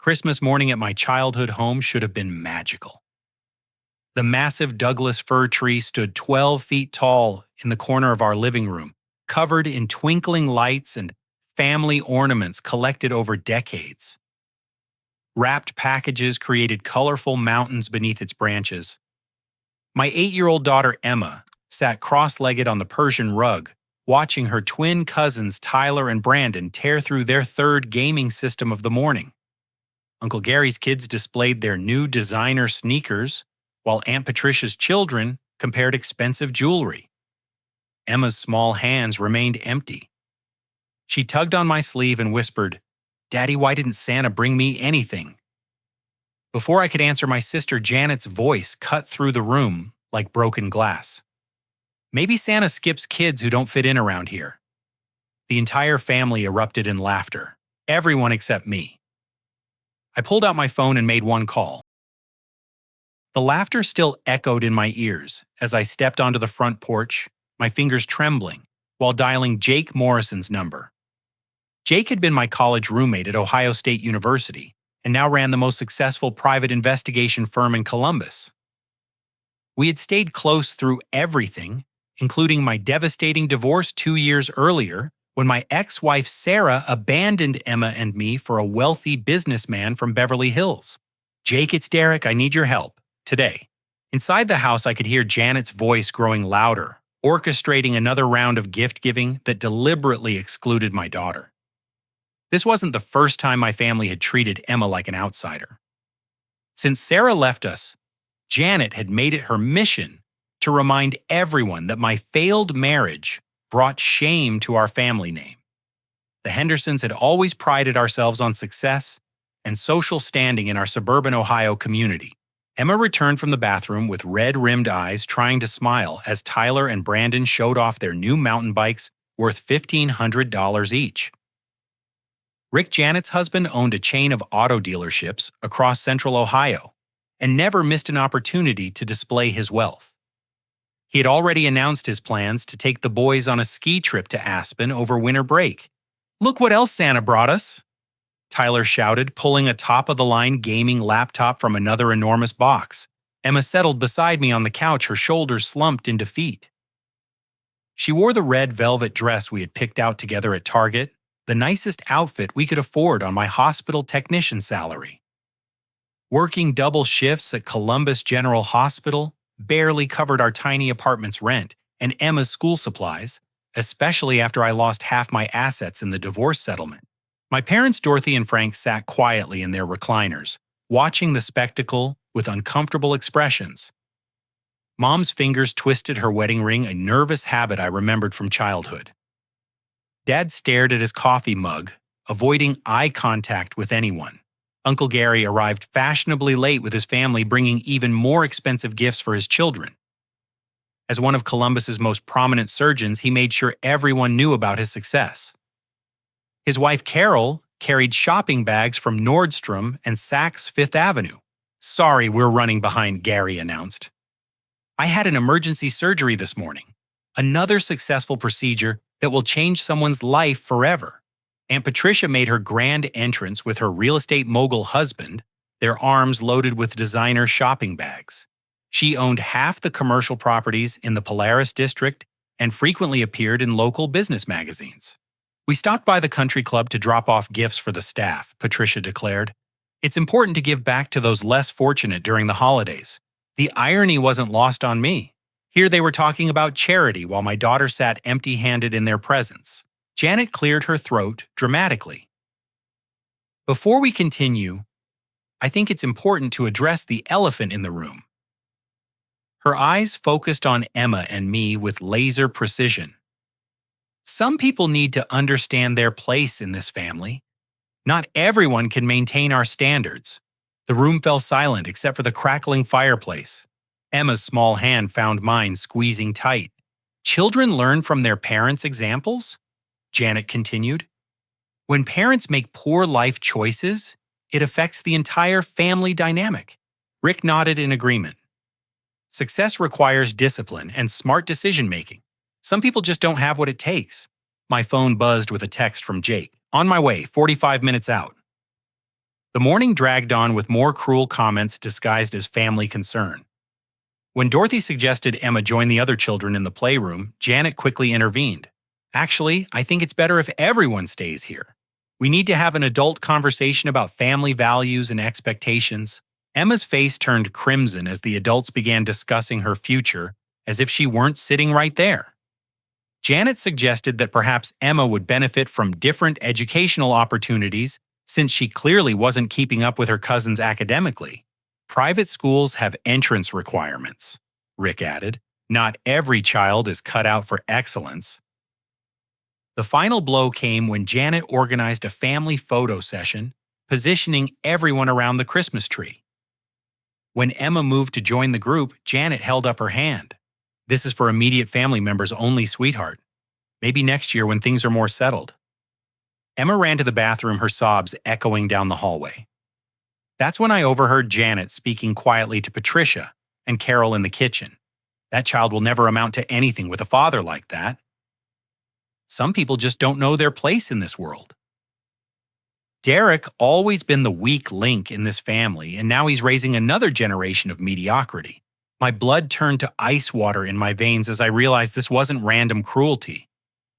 Christmas morning at my childhood home should have been magical. The massive Douglas fir tree stood 12 feet tall in the corner of our living room, covered in twinkling lights and family ornaments collected over decades. Wrapped packages created colorful mountains beneath its branches. My 8-year-old daughter Emma sat cross-legged on the Persian rug, watching her twin cousins Tyler and Brandon tear through their third gaming system of the morning. Uncle Gary's kids displayed their new designer sneakers, while Aunt Patricia's children compared expensive jewelry. Emma's small hands remained empty. She tugged on my sleeve and whispered, "Daddy, why didn't Santa bring me anything?" Before I could answer, my sister Janet's voice cut through the room like broken glass. "Maybe Santa skips kids who don't fit in around here." The entire family erupted in laughter, everyone except me. I pulled out my phone and made one call. The laughter still echoed in my ears as I stepped onto the front porch, my fingers trembling, while dialing Jake Morrison's number. Jake had been my college roommate at Ohio State University and now ran the most successful private investigation firm in Columbus. We had stayed close through everything, including my devastating divorce 2 years earlier, when my ex-wife Sarah abandoned Emma and me for a wealthy businessman from Beverly Hills. "Jake, it's Derek. I need your help. Today." Inside the house, I could hear Janet's voice growing louder, orchestrating another round of gift-giving that deliberately excluded my daughter. This wasn't the first time my family had treated Emma like an outsider. Since Sarah left us, Janet had made it her mission to remind everyone that my failed marriage brought shame to our family name. The Hendersons had always prided ourselves on success and social standing in our suburban Ohio community. Emma returned from the bathroom with red-rimmed eyes, trying to smile as Tyler and Brandon showed off their new mountain bikes worth $1,500 each. Rick, Janet's husband, owned a chain of auto dealerships across central Ohio and never missed an opportunity to display his wealth. He had already announced his plans to take the boys on a ski trip to Aspen over winter break. "Look what else Santa brought us!" Tyler shouted, pulling a top-of-the-line gaming laptop from another enormous box. Emma settled beside me on the couch, her shoulders slumped in defeat. She wore the red velvet dress we had picked out together at Target, the nicest outfit we could afford on my hospital technician salary. Working double shifts at Columbus General Hospital barely covered our tiny apartment's rent and Emma's school supplies, especially after I lost half my assets in the divorce settlement. My parents, Dorothy and Frank, sat quietly in their recliners, watching the spectacle with uncomfortable expressions. Mom's fingers twisted her wedding ring, a nervous habit I remembered from childhood. Dad stared at his coffee mug, avoiding eye contact with anyone. Uncle Gary arrived fashionably late with his family, bringing even more expensive gifts for his children. As one of Columbus's most prominent surgeons, he made sure everyone knew about his success. His wife Carol carried shopping bags from Nordstrom and Saks Fifth Avenue. "Sorry, we're running behind," Gary announced. "I had an emergency surgery this morning. Another successful procedure that will change someone's life forever." Aunt Patricia made her grand entrance with her real estate mogul husband, their arms loaded with designer shopping bags. She owned half the commercial properties in the Polaris district and frequently appeared in local business magazines. "We stopped by the country club to drop off gifts for the staff," Patricia declared. "It's important to give back to those less fortunate during the holidays." The irony wasn't lost on me. Here they were talking about charity while my daughter sat empty-handed in their presence. Janet cleared her throat dramatically. "Before we continue, I think it's important to address the elephant in the room." Her eyes focused on Emma and me with laser precision. "Some people need to understand their place in this family. Not everyone can maintain our standards." The room fell silent except for the crackling fireplace. Emma's small hand found mine squeezing tight. "Children learn from their parents' examples?" Janet continued. "When parents make poor life choices, it affects the entire family dynamic." Rick nodded in agreement. "Success requires discipline and smart decision-making. Some people just don't have what it takes." My phone buzzed with a text from Jake. "On my way, 45 minutes out." The morning dragged on with more cruel comments disguised as family concern. When Dorothy suggested Emma join the other children in the playroom, Janet quickly intervened. Actually, I think it's better if everyone stays here. We need to have an adult conversation about family values and expectations. Emma's face turned crimson as the adults began discussing her future, as if she weren't sitting right there. Janet suggested that perhaps Emma would benefit from different educational opportunities since she clearly wasn't keeping up with her cousins academically. Private schools have entrance requirements, Rick added. Not every child is cut out for excellence. The final blow came when Janet organized a family photo session, positioning everyone around the Christmas tree. When Emma moved to join the group, Janet held up her hand. This is for immediate family members only, sweetheart. Maybe next year when things are more settled. Emma ran to the bathroom, her sobs echoing down the hallway. That's when I overheard Janet speaking quietly to Patricia and Carol in the kitchen. That child will never amount to anything with a father like that. Some people just don't know their place in this world. Derek always been the weak link in this family, and now he's raising another generation of mediocrity. My blood turned to ice water in my veins as I realized this wasn't random cruelty.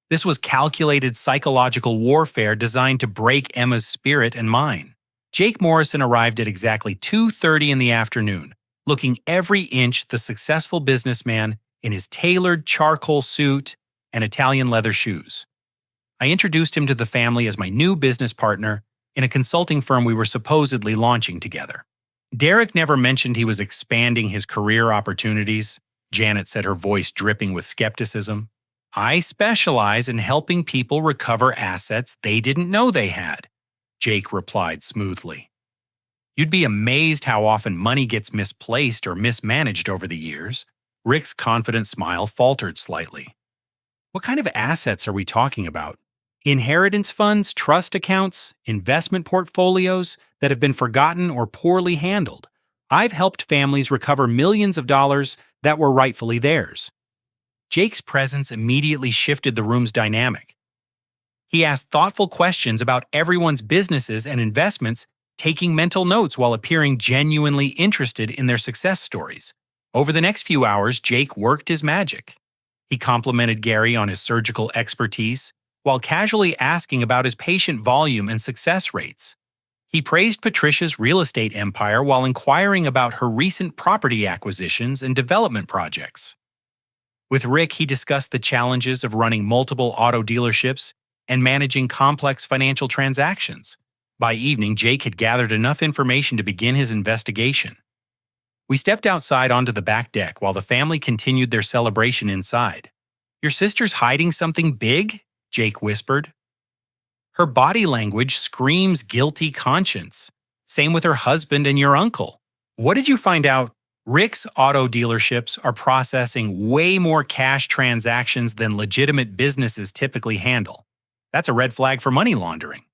This was calculated psychological warfare designed to break Emma's spirit and mine. Jake Morrison arrived at exactly 2:30 in the afternoon, looking every inch the successful businessman in his tailored charcoal suit and Italian leather shoes. I introduced him to the family as my new business partner in a consulting firm we were supposedly launching together. Derek never mentioned he was expanding his career opportunities, Janet said, her voice dripping with skepticism. I specialize in helping people recover assets they didn't know they had, Jake replied smoothly. You'd be amazed how often money gets misplaced or mismanaged over the years. Rick's confident smile faltered slightly. What kind of assets are we talking about? Inheritance funds, trust accounts, investment portfolios that have been forgotten or poorly handled. I've helped families recover millions of dollars that were rightfully theirs. Jake's presence immediately shifted the room's dynamic. He asked thoughtful questions about everyone's businesses and investments, taking mental notes while appearing genuinely interested in their success stories. Over the next few hours, Jake worked his magic. He complimented Gary on his surgical expertise, while casually asking about his patient volume and success rates. He praised Patricia's real estate empire while inquiring about her recent property acquisitions and development projects. With Rick, he discussed the challenges of running multiple auto dealerships and managing complex financial transactions. By evening, Jake had gathered enough information to begin his investigation. We stepped outside onto the back deck while the family continued their celebration inside. Your sister's hiding something big? Jake whispered. Her body language screams guilty conscience. Same with her husband and your uncle. What did you find out? Rick's auto dealerships are processing way more cash transactions than legitimate businesses typically handle. That's a red flag for money laundering.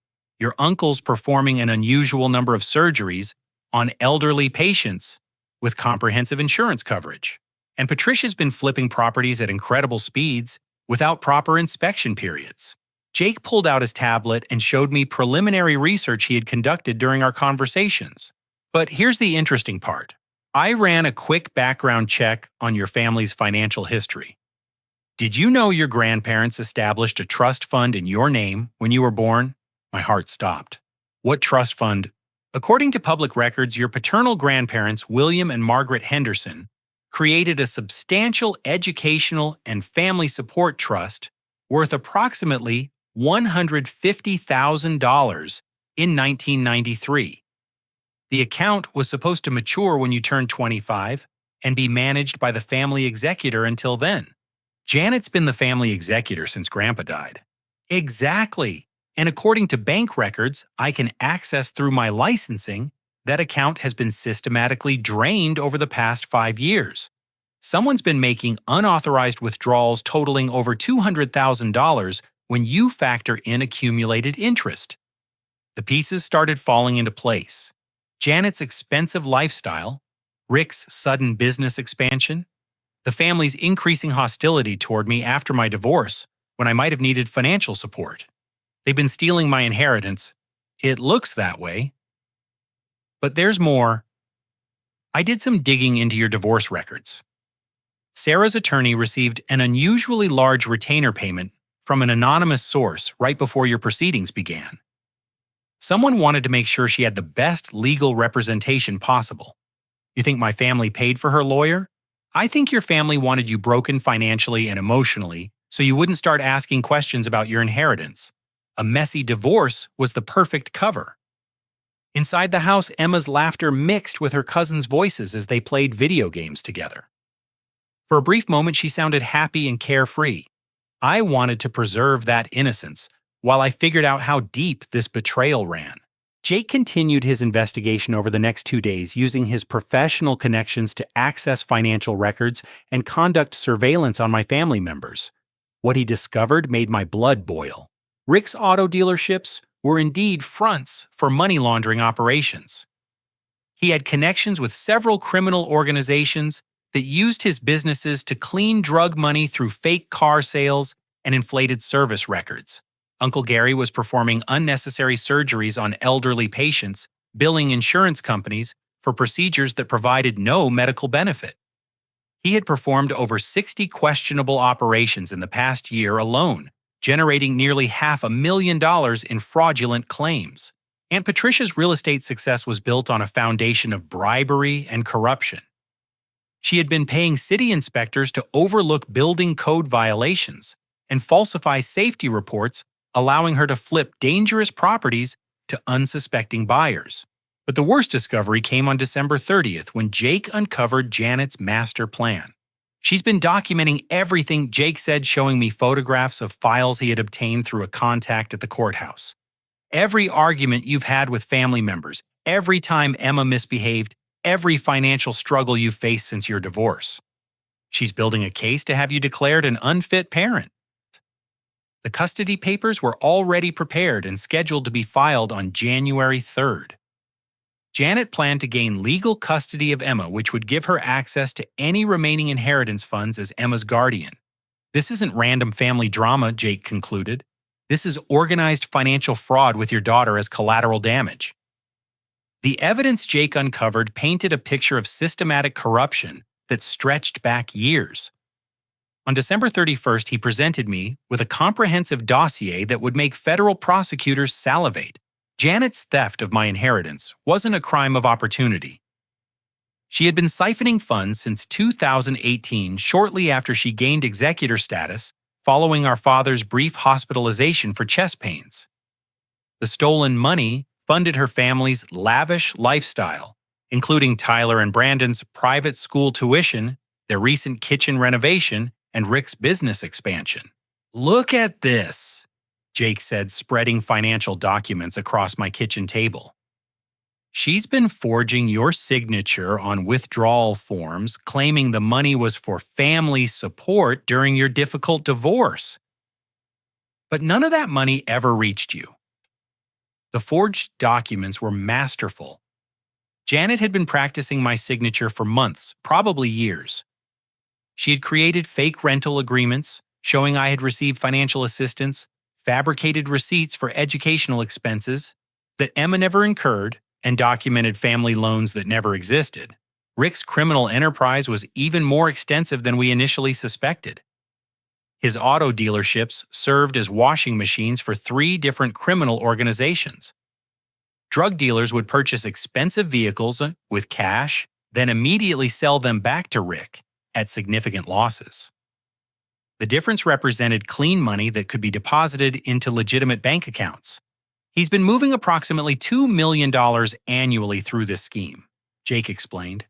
Your uncle's performing an unusual number of surgeries on elderly patients with comprehensive insurance coverage. And Patricia's been flipping properties at incredible speeds without proper inspection periods. Jake pulled out his tablet and showed me preliminary research he had conducted during our conversations. But here's the interesting part. I ran a quick background check on your family's financial history. Did you know your grandparents established a trust fund in your name when you were born? My heart stopped. What trust fund? According to public records, your paternal grandparents, William and Margaret Henderson, created a substantial educational and family support trust worth approximately $150,000 in 1993. The account was supposed to mature when you turned 25 and be managed by the family executor until then. Janet's been the family executor since Grandpa died. Exactly. And according to bank records I can access through my licensing, that account has been systematically drained over the past 5 years. Someone's been making unauthorized withdrawals totaling over $200,000 when you factor in accumulated interest. The pieces started falling into place. Janet's expensive lifestyle, Rick's sudden business expansion, the family's increasing hostility toward me after my divorce when I might have needed financial support. They've been stealing my inheritance. It looks that way. But there's more. I did some digging into your divorce records. Sarah's attorney received an unusually large retainer payment from an anonymous source right before your proceedings began. Someone wanted to make sure she had the best legal representation possible. You think my family paid for her lawyer? I think your family wanted you broken financially and emotionally so you wouldn't start asking questions about your inheritance. A messy divorce was the perfect cover. Inside the house, Emma's laughter mixed with her cousins' voices as they played video games together. For a brief moment, she sounded happy and carefree. I wanted to preserve that innocence while I figured out how deep this betrayal ran. Jake continued his investigation over the next 2 days, using his professional connections to access financial records and conduct surveillance on my family members. What he discovered made my blood boil. Rick's auto dealerships were indeed fronts for money laundering operations. He had connections with several criminal organizations that used his businesses to clean drug money through fake car sales and inflated service records. Uncle Gary was performing unnecessary surgeries on elderly patients, billing insurance companies for procedures that provided no medical benefit. He had performed over 60 questionable operations in the past year alone, generating nearly $500,000 in fraudulent claims. Aunt Patricia's real estate success was built on a foundation of bribery and corruption. She had been paying city inspectors to overlook building code violations and falsify safety reports, allowing her to flip dangerous properties to unsuspecting buyers. But the worst discovery came on December 30th when Jake uncovered Janet's master plan. She's been documenting everything, Jake said, showing me photographs of files he had obtained through a contact at the courthouse. Every argument you've had with family members, every time Emma misbehaved, every financial struggle you've faced since your divorce. She's building a case to have you declared an unfit parent. The custody papers were already prepared and scheduled to be filed on January 3rd. Janet planned to gain legal custody of Emma, which would give her access to any remaining inheritance funds as Emma's guardian. This isn't random family drama, Jake concluded. This is organized financial fraud with your daughter as collateral damage. The evidence Jake uncovered painted a picture of systematic corruption that stretched back years. On December 31st, he presented me with a comprehensive dossier that would make federal prosecutors salivate. Janet's theft of my inheritance wasn't a crime of opportunity. She had been siphoning funds since 2018, shortly after she gained executor status, following our father's brief hospitalization for chest pains. The stolen money funded her family's lavish lifestyle, including Tyler and Brandon's private school tuition, their recent kitchen renovation, and Rick's business expansion. Look at this, Jake said, spreading financial documents across my kitchen table. She's been forging your signature on withdrawal forms, claiming the money was for family support during your difficult divorce. But none of that money ever reached you. The forged documents were masterful. Janet had been practicing my signature for months, probably years. She had created fake rental agreements, showing I had received financial assistance, fabricated receipts for educational expenses that Emma never incurred, and documented family loans that never existed. Rick's criminal enterprise was even more extensive than we initially suspected. His auto dealerships served as washing machines for 3 different criminal organizations. Drug dealers would purchase expensive vehicles with cash, then immediately sell them back to Rick at significant losses. The difference represented clean money that could be deposited into legitimate bank accounts. He's been moving approximately $2 million annually through this scheme, Jake explained.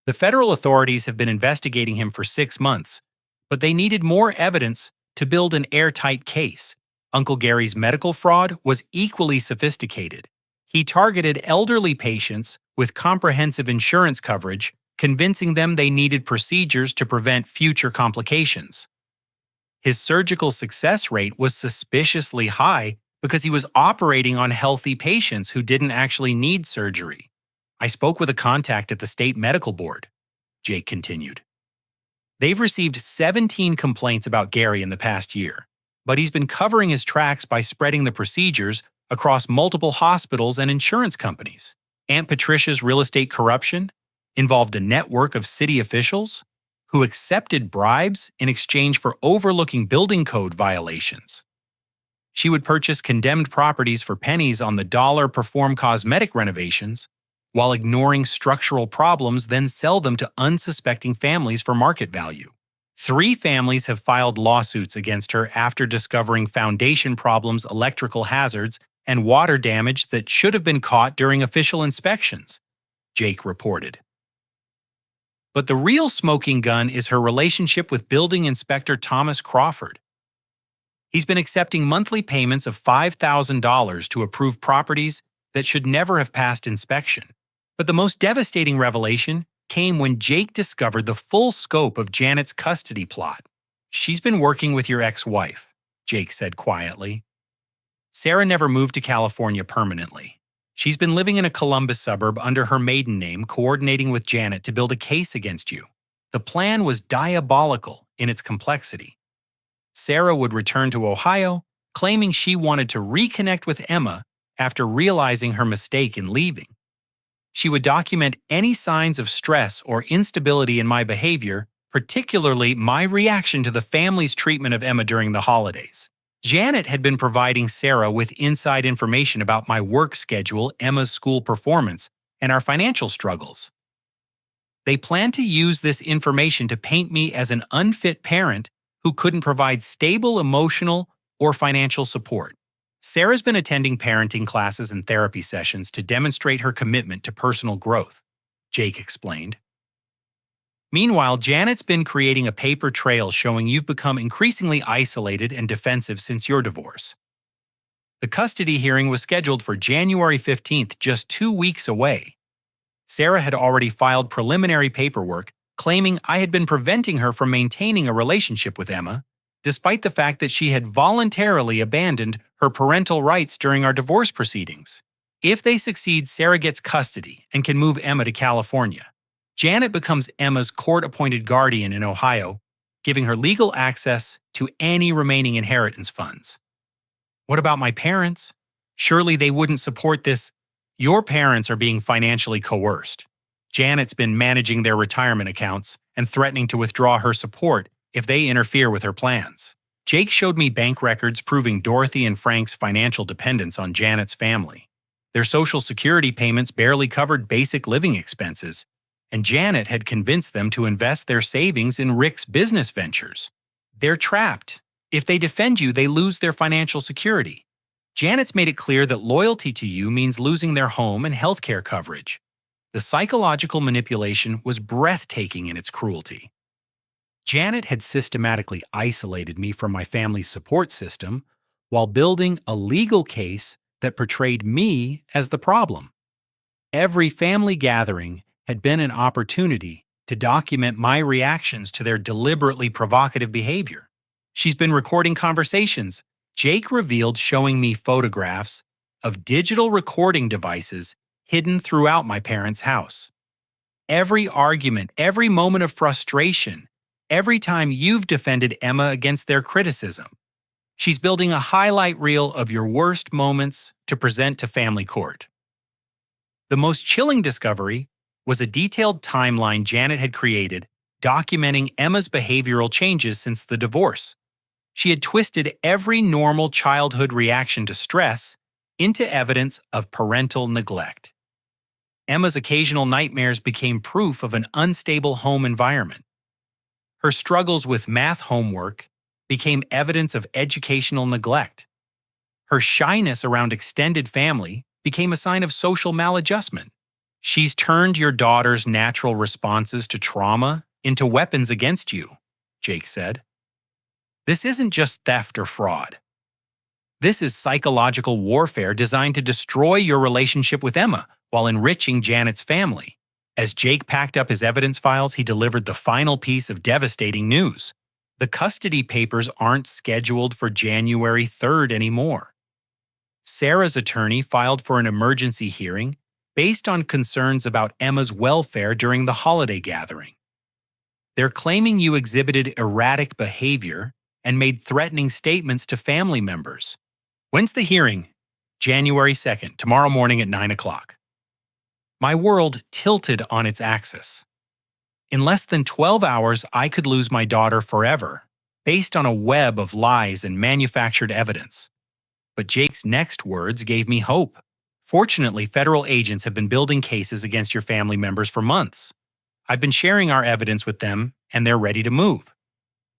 The federal authorities have been investigating him for 6 months, but they needed more evidence to build an airtight case. Uncle Gary's medical fraud was equally sophisticated. He targeted elderly patients with comprehensive insurance coverage, convincing them they needed procedures to prevent future complications. His surgical success rate was suspiciously high because he was operating on healthy patients who didn't actually need surgery. I spoke with a contact at the state medical board, Jake continued. They've received 17 complaints about Gary in the past year, but he's been covering his tracks by spreading the procedures across multiple hospitals and insurance companies. Aunt Patricia's real estate corruption involved a network of city officials who accepted bribes in exchange for overlooking building code violations. She would purchase condemned properties for pennies on the dollar, perform cosmetic renovations, while ignoring structural problems, then sell them to unsuspecting families for market value. 3 families have filed lawsuits against her after discovering foundation problems, electrical hazards, and water damage that should have been caught during official inspections, Jake reported. But the real smoking gun is her relationship with Building Inspector Thomas Crawford. He's been accepting monthly payments of $5,000 to approve properties that should never have passed inspection. But the most devastating revelation came when Jake discovered the full scope of Janet's custody plot. "She's been working with your ex-wife," Jake said quietly. "Sarah never moved to California permanently. She's been living in a Columbus suburb under her maiden name, coordinating with Janet to build a case against you. The plan was diabolical in its complexity. Sarah would return to Ohio, claiming she wanted to reconnect with Emma after realizing her mistake in leaving. She would document any signs of stress or instability in my behavior, particularly my reaction to the family's treatment of Emma during the holidays. Janet had been providing Sarah with inside information about my work schedule, Emma's school performance, and our financial struggles. They planned to use this information to paint me as an unfit parent who couldn't provide stable emotional or financial support. Sarah's been attending parenting classes and therapy sessions to demonstrate her commitment to personal growth," Jake explained. "Meanwhile, Janet's been creating a paper trail showing you've become increasingly isolated and defensive since your divorce. The custody hearing was scheduled for January 15th, just 2 weeks away. Sarah had already filed preliminary paperwork claiming I had been preventing her from maintaining a relationship with Emma, despite the fact that she had voluntarily abandoned her parental rights during our divorce proceedings. If they succeed, Sarah gets custody and can move Emma to California. Janet becomes Emma's court-appointed guardian in Ohio, giving her legal access to any remaining inheritance funds. What about my parents? Surely they wouldn't support this. Your parents are being financially coerced. Janet's been managing their retirement accounts and threatening to withdraw her support if they interfere with her plans. Jake showed me bank records proving Dorothy and Frank's financial dependence on Janet's family. Their Social Security payments barely covered basic living expenses, and Janet had convinced them to invest their savings in Rick's business ventures. They're trapped. If they defend you, they lose their financial security. Janet's made it clear that loyalty to you means losing their home and healthcare coverage. The psychological manipulation was breathtaking in its cruelty. Janet had systematically isolated me from my family's support system while building a legal case that portrayed me as the problem. Every family gathering had been an opportunity to document my reactions to their deliberately provocative behavior. She's been recording conversations, Jake revealed, showing me photographs of digital recording devices hidden throughout my parents' house. Every argument, every moment of frustration, every time you've defended Emma against their criticism. She's building a highlight reel of your worst moments to present to family court. The most chilling discovery was a detailed timeline Janet had created documenting Emma's behavioral changes since the divorce. She had twisted every normal childhood reaction to stress into evidence of parental neglect. Emma's occasional nightmares became proof of an unstable home environment. Her struggles with math homework became evidence of educational neglect. Her shyness around extended family became a sign of social maladjustment. She's turned your daughter's natural responses to trauma into weapons against you, Jake said. This isn't just theft or fraud. This is psychological warfare designed to destroy your relationship with Emma while enriching Janet's family. As Jake packed up his evidence files, he delivered the final piece of devastating news. The custody papers aren't scheduled for January 3rd anymore. Sarah's attorney filed for an emergency hearing based on concerns about Emma's welfare during the holiday gathering. They're claiming you exhibited erratic behavior and made threatening statements to family members. When's the hearing? January 2nd, tomorrow morning at 9 o'clock. My world tilted on its axis. In less than 12 hours, I could lose my daughter forever, based on a web of lies and manufactured evidence. But Jake's next words gave me hope. Fortunately, federal agents have been building cases against your family members for months. I've been sharing our evidence with them, and they're ready to move.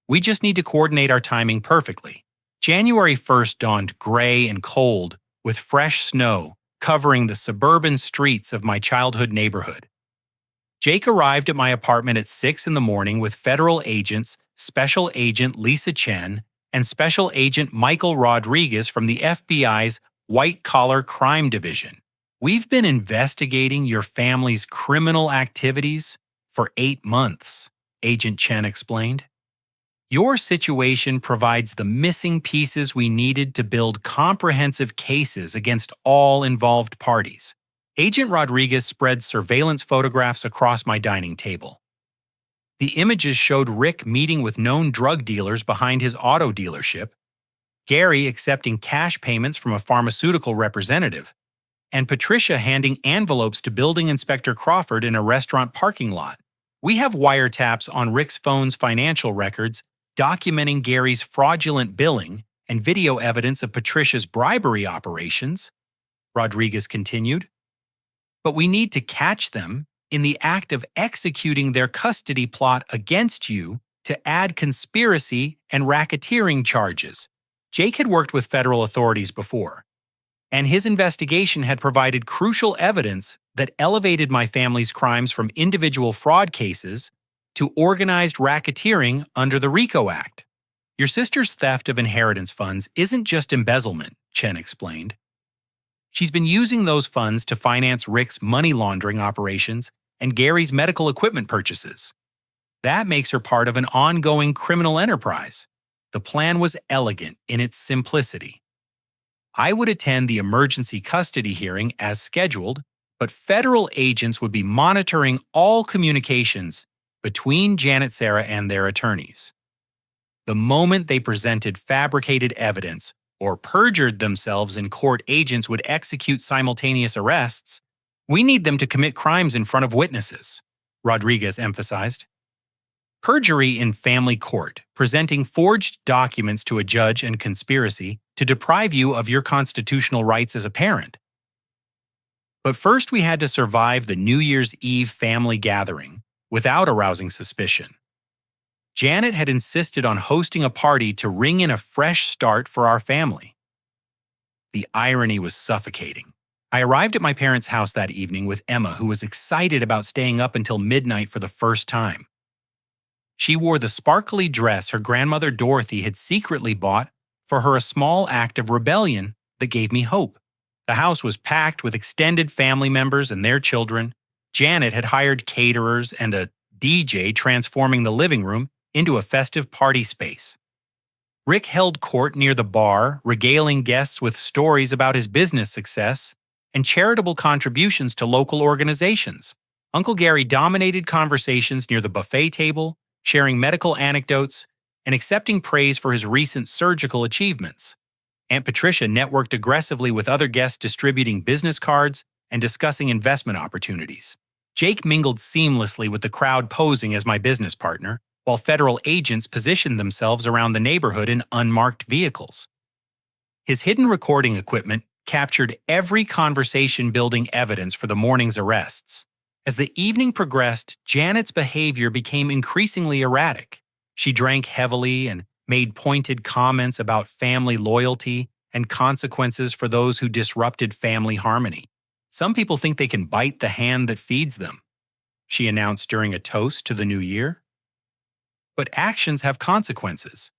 We just need to coordinate our timing perfectly. January 1st dawned gray and cold, with fresh snow covering the suburban streets of my childhood neighborhood. Jake arrived at my apartment at 6 in the morning with federal agents, Special Agent Lisa Chen and Special Agent Michael Rodriguez from the FBI's White Collar Crime Division. We've been investigating your family's criminal activities for 8 months, Agent Chen explained. Your situation provides the missing pieces we needed to build comprehensive cases against all involved parties. Agent Rodriguez spread surveillance photographs across my dining table. The images showed Rick meeting with known drug dealers behind his auto dealership, Gary accepting cash payments from a pharmaceutical representative, and Patricia handing envelopes to Building Inspector Crawford in a restaurant parking lot. We have wiretaps on Rick's phone's financial records documenting Gary's fraudulent billing and video evidence of Patricia's bribery operations, Rodriguez continued. But we need to catch them in the act of executing their custody plot against you to add conspiracy and racketeering charges. Jake had worked with federal authorities before, and his investigation had provided crucial evidence that elevated my family's crimes from individual fraud cases to organized racketeering under the RICO Act. Your sister's theft of inheritance funds isn't just embezzlement, Chen explained. She's been using those funds to finance Rick's money laundering operations and Gary's medical equipment purchases. That makes her part of an ongoing criminal enterprise. The plan was elegant in its simplicity. I would attend the emergency custody hearing as scheduled, but federal agents would be monitoring all communications between Janet Sarah and their attorneys. The moment they presented fabricated evidence or perjured themselves in court, agents would execute simultaneous arrests. We need them to commit crimes in front of witnesses, Rodriguez emphasized. Perjury in family court, presenting forged documents to a judge, and conspiracy to deprive you of your constitutional rights as a parent. But first we had to survive the New Year's Eve family gathering without arousing suspicion. Janet had insisted on hosting a party to ring in a fresh start for our family. The irony was suffocating. I arrived at my parents' house that evening with Emma, who was excited about staying up until midnight for the first time. She wore the sparkly dress her grandmother Dorothy had secretly bought for her, a small act of rebellion that gave me hope. The house was packed with extended family members and their children. Janet had hired caterers and a DJ, transforming the living room into a festive party space. Rick held court near the bar, regaling guests with stories about his business success and charitable contributions to local organizations. Uncle Gary dominated conversations near the buffet table, sharing medical anecdotes and accepting praise for his recent surgical achievements. Aunt Patricia networked aggressively with other guests, distributing business cards and discussing investment opportunities. Jake mingled seamlessly with the crowd, posing as my business partner, while federal agents positioned themselves around the neighborhood in unmarked vehicles. His hidden recording equipment captured every conversation, building evidence for the morning's arrests. As the evening progressed, Janet's behavior became increasingly erratic. She drank heavily and made pointed comments about family loyalty and consequences for those who disrupted family harmony. Some people think they can bite the hand that feeds them, she announced during a toast to the new year. But actions have consequences.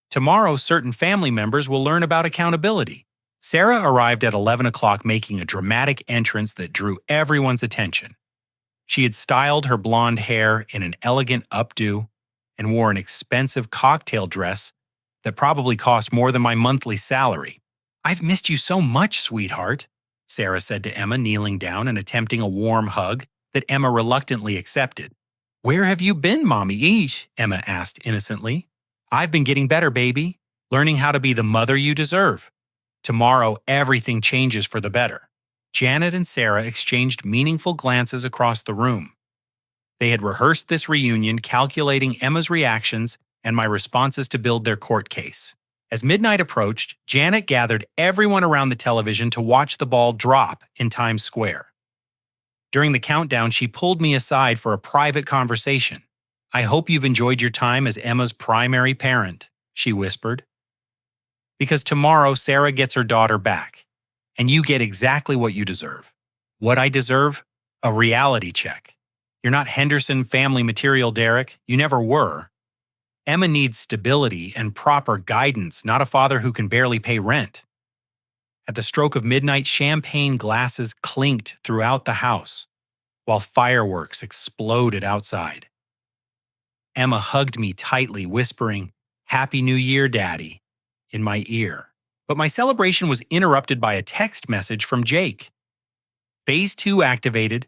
Tomorrow, certain family members will learn about accountability. Sarah arrived at 11 o'clock, making a dramatic entrance that drew everyone's attention. She had styled her blonde hair in an elegant updo and wore an expensive cocktail dress that probably cost more than my monthly salary. "I've missed you so much, sweetheart," Sarah said to Emma, kneeling down and attempting a warm hug that Emma reluctantly accepted. "Where have you been, Mommy Eesh?" Emma asked innocently. "I've been getting better, baby, learning how to be the mother you deserve. Tomorrow, everything changes for the better." Janet and Sarah exchanged meaningful glances across the room. They had rehearsed this reunion, calculating Emma's reactions and my responses to build their court case. As midnight approached, Janet gathered everyone around the television to watch the ball drop in Times Square. During the countdown, she pulled me aside for a private conversation. "I hope you've enjoyed your time as Emma's primary parent," she whispered. "Because tomorrow Sarah gets her daughter back, and you get exactly what you deserve." What I deserve? A reality check. You're not Henderson family material, Derek. You never were. Emma needs stability and proper guidance, not a father who can barely pay rent. At the stroke of midnight, champagne glasses clinked throughout the house, while fireworks exploded outside. Emma hugged me tightly, whispering, "Happy New Year, Daddy," in my ear. But my celebration was interrupted by a text message from Jake. Phase 2 activated.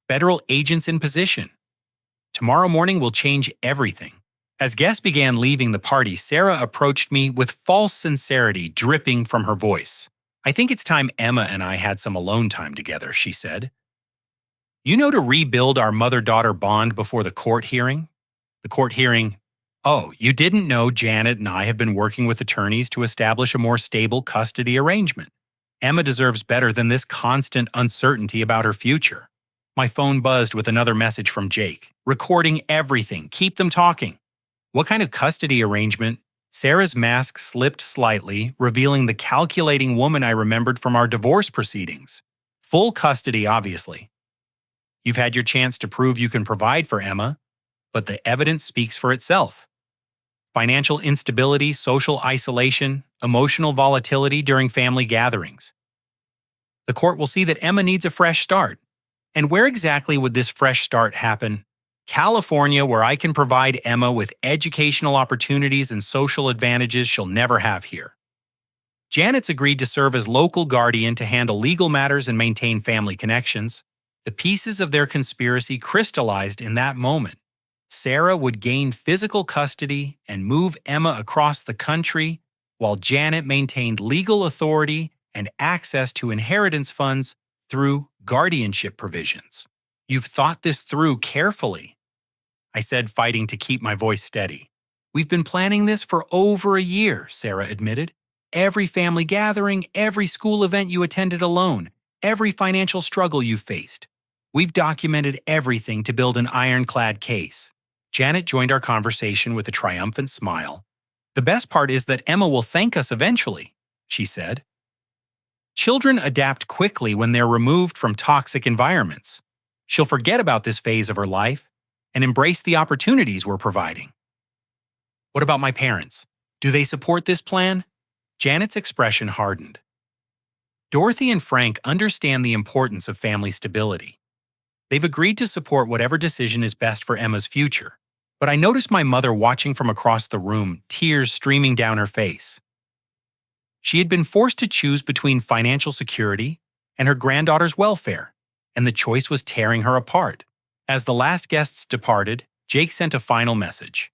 Federal agents in position. Tomorrow morning will change everything. As guests began leaving the party, Sarah approached me with false sincerity dripping from her voice. "I think it's time Emma and I had some alone time together," she said. "You know, to rebuild our mother-daughter bond before the court hearing?" The court hearing, "Oh, you didn't know Janet and I have been working with attorneys to establish a more stable custody arrangement. Emma deserves better than this constant uncertainty about her future." My phone buzzed with another message from Jake. "Recording everything. Keep them talking." "What kind of custody arrangement?" Sarah's mask slipped slightly, revealing the calculating woman I remembered from our divorce proceedings. "Full custody, obviously. You've had your chance to prove you can provide for Emma, but the evidence speaks for itself. Financial instability, social isolation, emotional volatility during family gatherings. The court will see that Emma needs a fresh start. And where exactly would this fresh start happen? California, where I can provide Emma with educational opportunities and social advantages she'll never have here." Janet's agreed to serve as local guardian to handle legal matters and maintain family connections. The pieces of their conspiracy crystallized in that moment. Sarah would gain physical custody and move Emma across the country, while Janet maintained legal authority and access to inheritance funds through guardianship provisions. "You've thought this through carefully," I said, fighting to keep my voice steady. "We've been planning this for over a year," Sarah admitted. "Every family gathering, every school event you attended alone, every financial struggle you faced. We've documented everything to build an ironclad case." Janet joined our conversation with a triumphant smile. "The best part is that Emma will thank us eventually," she said. "Children adapt quickly when they're removed from toxic environments. She'll forget about this phase of her life and embrace the opportunities we're providing." "What about my parents? Do they support this plan?" Janet's expression hardened. "Dorothy and Frank understand the importance of family stability. They've agreed to support whatever decision is best for Emma's future. But I noticed my mother watching from across the room, tears streaming down her face. She had been forced to choose between financial security and her granddaughter's welfare, and the choice was tearing her apart. As the last guests departed, Jake sent a final message.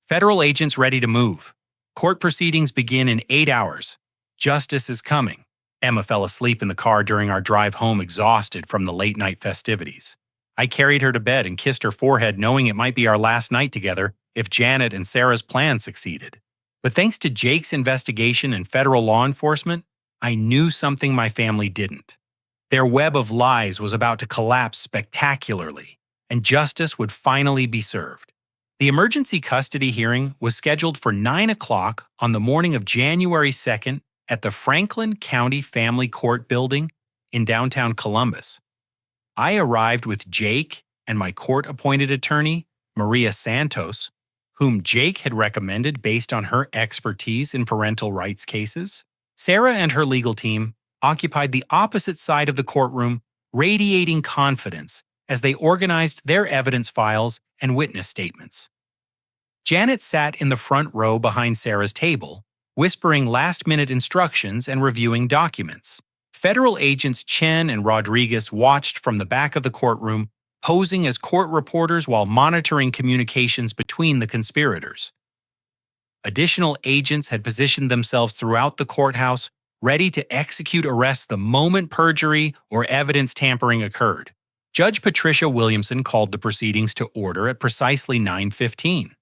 "Federal agents ready to move. Court proceedings begin in 8 hours. Justice is coming." Emma fell asleep in the car during our drive home, exhausted from the late-night festivities. I carried her to bed and kissed her forehead, knowing it might be our last night together if Janet and Sarah's plan succeeded. But thanks to Jake's investigation and federal law enforcement, I knew something my family didn't. Their web of lies was about to collapse spectacularly, and justice would finally be served. The emergency custody hearing was scheduled for 9 o'clock on the morning of January 2nd at the Franklin County Family Court Building in downtown Columbus. I arrived with Jake and my court-appointed attorney, Maria Santos, whom Jake had recommended based on her expertise in parental rights cases. Sarah and her legal team occupied the opposite side of the courtroom, radiating confidence as they organized their evidence files and witness statements. Janet sat in the front row behind Sarah's table, whispering last-minute instructions and reviewing documents. Federal agents Chen and Rodriguez watched from the back of the courtroom, posing as court reporters while monitoring communications between the conspirators. Additional agents had positioned themselves throughout the courthouse, ready to execute arrests the moment perjury or evidence tampering occurred. Judge Patricia Williamson called the proceedings to order at precisely 9:15.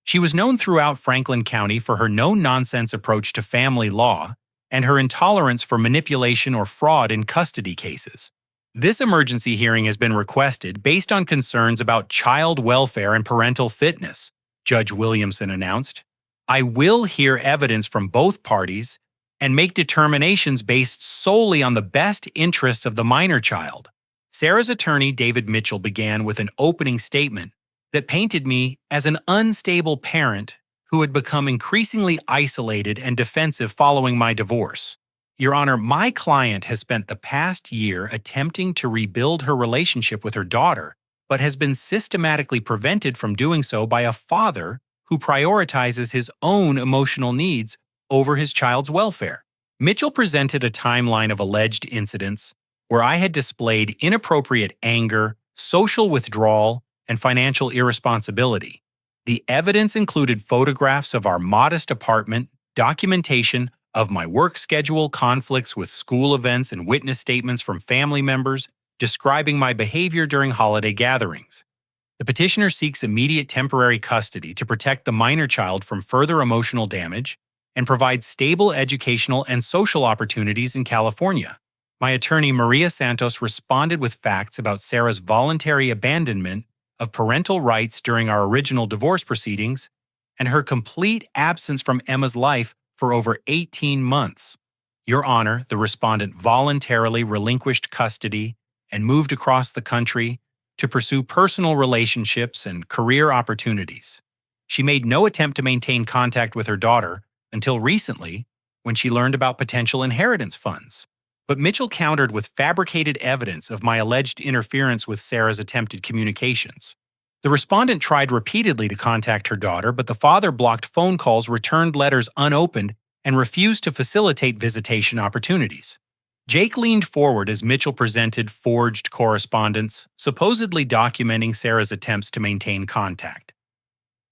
She was known throughout Franklin County for her no-nonsense approach to family law and her intolerance for manipulation or fraud in custody cases. This emergency hearing has been requested based on concerns about child welfare and parental fitness, Judge Williamson announced. I will hear evidence from both parties and make determinations based solely on the best interests of the minor child. Sarah's attorney, David Mitchell, began with an opening statement that painted me as an unstable parent who had become increasingly isolated and defensive following my divorce. Your Honor, my client has spent the past year attempting to rebuild her relationship with her daughter, but has been systematically prevented from doing so by a father who prioritizes his own emotional needs over his child's welfare. Mitchell presented a timeline of alleged incidents where I had displayed inappropriate anger, social withdrawal, and financial irresponsibility. The evidence included photographs of our modest apartment, documentation of my work schedule, conflicts with school events, and witness statements from family members describing my behavior during holiday gatherings. The petitioner seeks immediate temporary custody to protect the minor child from further emotional damage and provide stable educational and social opportunities in California. My attorney, Maria Santos, responded with facts about Sarah's voluntary abandonment of parental rights during our original divorce proceedings and her complete absence from Emma's life for over 18 months. Your Honor, the respondent voluntarily relinquished custody and moved across the country to pursue personal relationships and career opportunities. She made no attempt to maintain contact with her daughter until recently, when she learned about potential inheritance funds. But Mitchell countered with fabricated evidence of my alleged interference with Sarah's attempted communications. The respondent tried repeatedly to contact her daughter, but the father blocked phone calls, returned letters unopened, and refused to facilitate visitation opportunities. Jake leaned forward as Mitchell presented forged correspondence, supposedly documenting Sarah's attempts to maintain contact.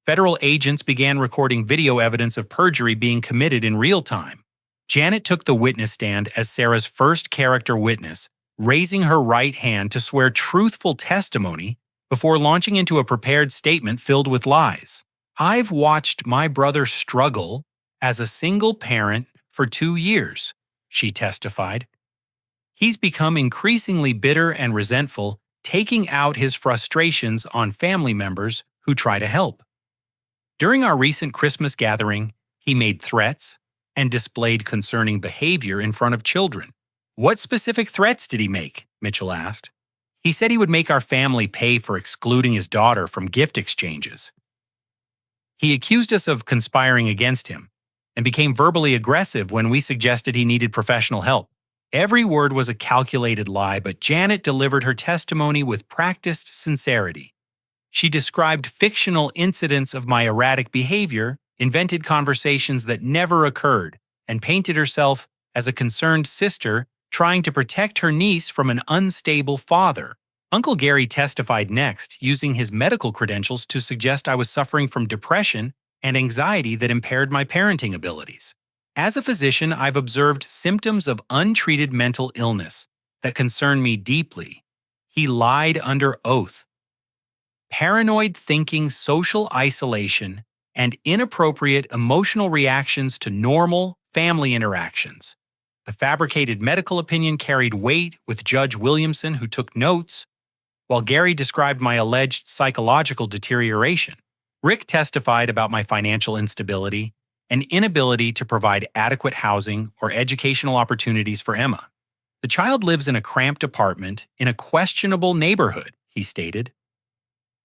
Federal agents began recording video evidence of perjury being committed in real time. Janet took the witness stand as Sarah's first character witness, raising her right hand to swear truthful testimony before launching into a prepared statement filled with lies. I've watched my brother struggle as a single parent for 2 years, she testified. He's become increasingly bitter and resentful, taking out his frustrations on family members who try to help. During our recent Christmas gathering, he made threats and displayed concerning behavior in front of children. What specific threats did he make? Mitchell asked. He said he would make our family pay for excluding his daughter from gift exchanges. He accused us of conspiring against him and became verbally aggressive when we suggested he needed professional help. Every word was a calculated lie, but Janet delivered her testimony with practiced sincerity. She described fictional incidents of my erratic behavior, invented conversations that never occurred, and painted herself as a concerned sister trying to protect her niece from an unstable father. Uncle Gary testified next, using his medical credentials to suggest I was suffering from depression and anxiety that impaired my parenting abilities. As a physician, I've observed symptoms of untreated mental illness that concern me deeply. He lied under oath. Paranoid thinking, social isolation, and inappropriate emotional reactions to normal family interactions. The fabricated medical opinion carried weight with Judge Williamson, who took notes, while Gary described my alleged psychological deterioration. Rick testified about my financial instability and inability to provide adequate housing or educational opportunities for Emma. The child lives in a cramped apartment in a questionable neighborhood, he stated.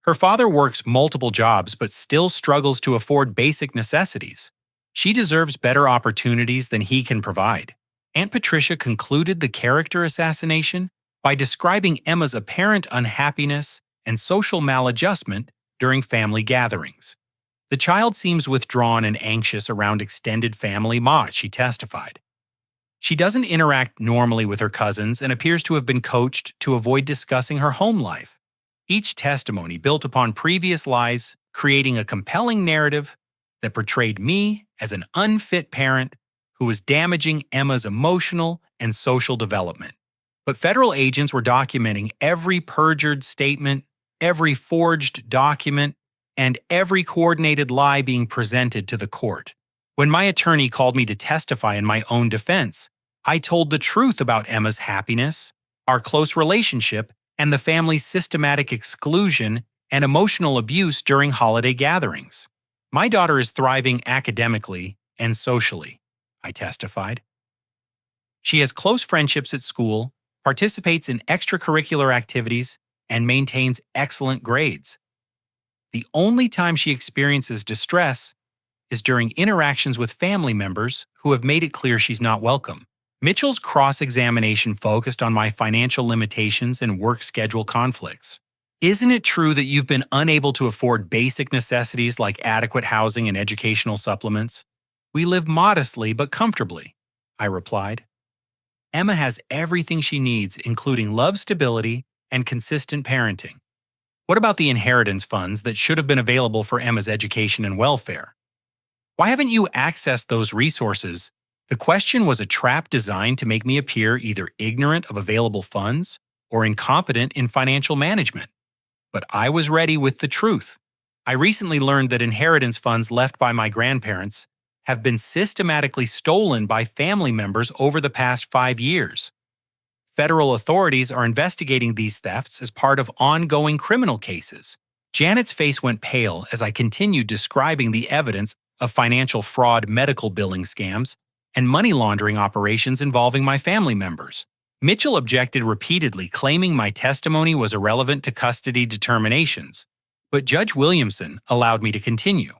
Her father works multiple jobs but still struggles to afford basic necessities. She deserves better opportunities than he can provide. Aunt Patricia concluded the character assassination by describing Emma's apparent unhappiness and social maladjustment during family gatherings. The child seems withdrawn and anxious around extended family, she testified. She doesn't interact normally with her cousins and appears to have been coached to avoid discussing her home life. Each testimony built upon previous lies, creating a compelling narrative that portrayed me as an unfit parent who was damaging Emma's emotional and social development. But federal agents were documenting every perjured statement, every forged document, and every coordinated lie being presented to the court. When my attorney called me to testify in my own defense, I told the truth about Emma's happiness, our close relationship, and the family's systematic exclusion and emotional abuse during holiday gatherings. My daughter is thriving academically and socially, I testified. She has close friendships at school, participates in extracurricular activities, and maintains excellent grades. The only time she experiences distress is during interactions with family members who have made it clear she's not welcome. Mitchell's cross-examination focused on my financial limitations and work schedule conflicts. Isn't it true that you've been unable to afford basic necessities like adequate housing and educational supplements? We live modestly but comfortably, I replied. Emma has everything she needs, including love, stability, and consistent parenting. What about the inheritance funds that should have been available for Emma's education and welfare? Why haven't you accessed those resources? The question was a trap designed to make me appear either ignorant of available funds or incompetent in financial management. But I was ready with the truth. I recently learned that inheritance funds left by my grandparents have been systematically stolen by family members over the past 5 years. Federal authorities are investigating these thefts as part of ongoing criminal cases. Janet's face went pale as I continued describing the evidence of financial fraud, medical billing scams, and money laundering operations involving my family members. Mitchell objected repeatedly, claiming my testimony was irrelevant to custody determinations, but Judge Williamson allowed me to continue.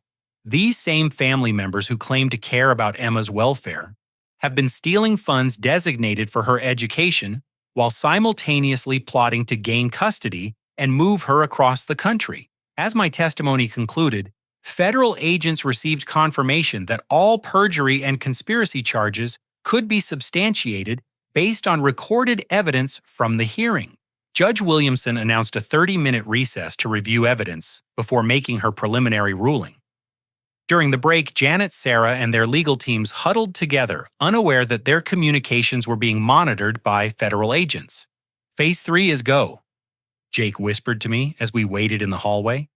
These same family members who claim to care about Emma's welfare have been stealing funds designated for her education while simultaneously plotting to gain custody and move her across the country. As my testimony concluded, federal agents received confirmation that all perjury and conspiracy charges could be substantiated based on recorded evidence from the hearing. Judge Williamson announced a 30-minute recess to review evidence before making her preliminary ruling. During the break, Janet, Sarah, and their legal teams huddled together, unaware that their communications were being monitored by federal agents. "Phase 3 is go," Jake whispered to me as we waited in the hallway.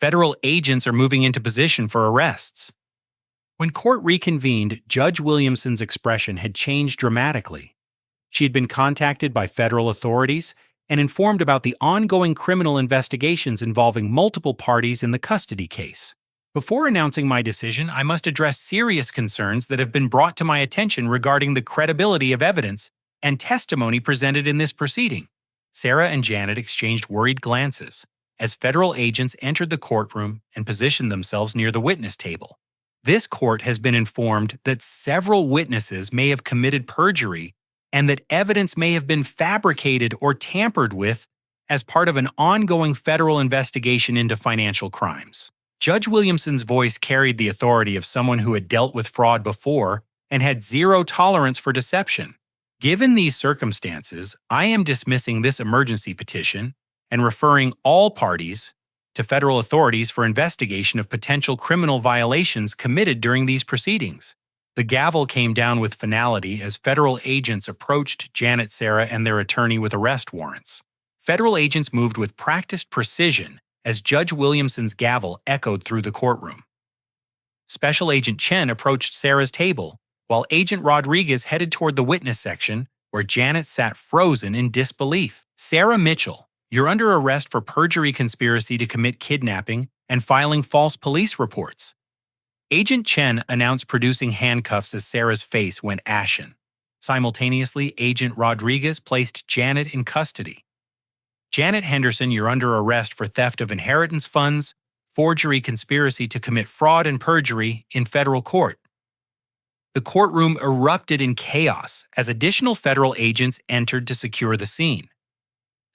"Federal agents are moving into position for arrests." When court reconvened, Judge Williamson's expression had changed dramatically. She had been contacted by federal authorities and informed about the ongoing criminal investigations involving multiple parties in the custody case. Before announcing my decision, I must address serious concerns that have been brought to my attention regarding the credibility of evidence and testimony presented in this proceeding. Sarah and Janet exchanged worried glances as federal agents entered the courtroom and positioned themselves near the witness table. This court has been informed that several witnesses may have committed perjury and that evidence may have been fabricated or tampered with as part of an ongoing federal investigation into financial crimes. Judge Williamson's voice carried the authority of someone who had dealt with fraud before and had zero tolerance for deception. Given these circumstances, I am dismissing this emergency petition and referring all parties to federal authorities for investigation of potential criminal violations committed during these proceedings. The gavel came down with finality as federal agents approached Janet, Sarah, and their attorney with arrest warrants. Federal agents moved with practiced precision as Judge Williamson's gavel echoed through the courtroom. Special Agent Chen approached Sarah's table, while Agent Rodriguez headed toward the witness section, where Janet sat frozen in disbelief. "Sarah Mitchell, you're under arrest for perjury, conspiracy to commit kidnapping, and filing false police reports." Agent Chen announced, producing handcuffs as Sarah's face went ashen. Simultaneously, Agent Rodriguez placed Janet in custody. "Janet Henderson, you're under arrest for theft of inheritance funds, forgery, conspiracy to commit fraud, and perjury in federal court." The courtroom erupted in chaos as additional federal agents entered to secure the scene.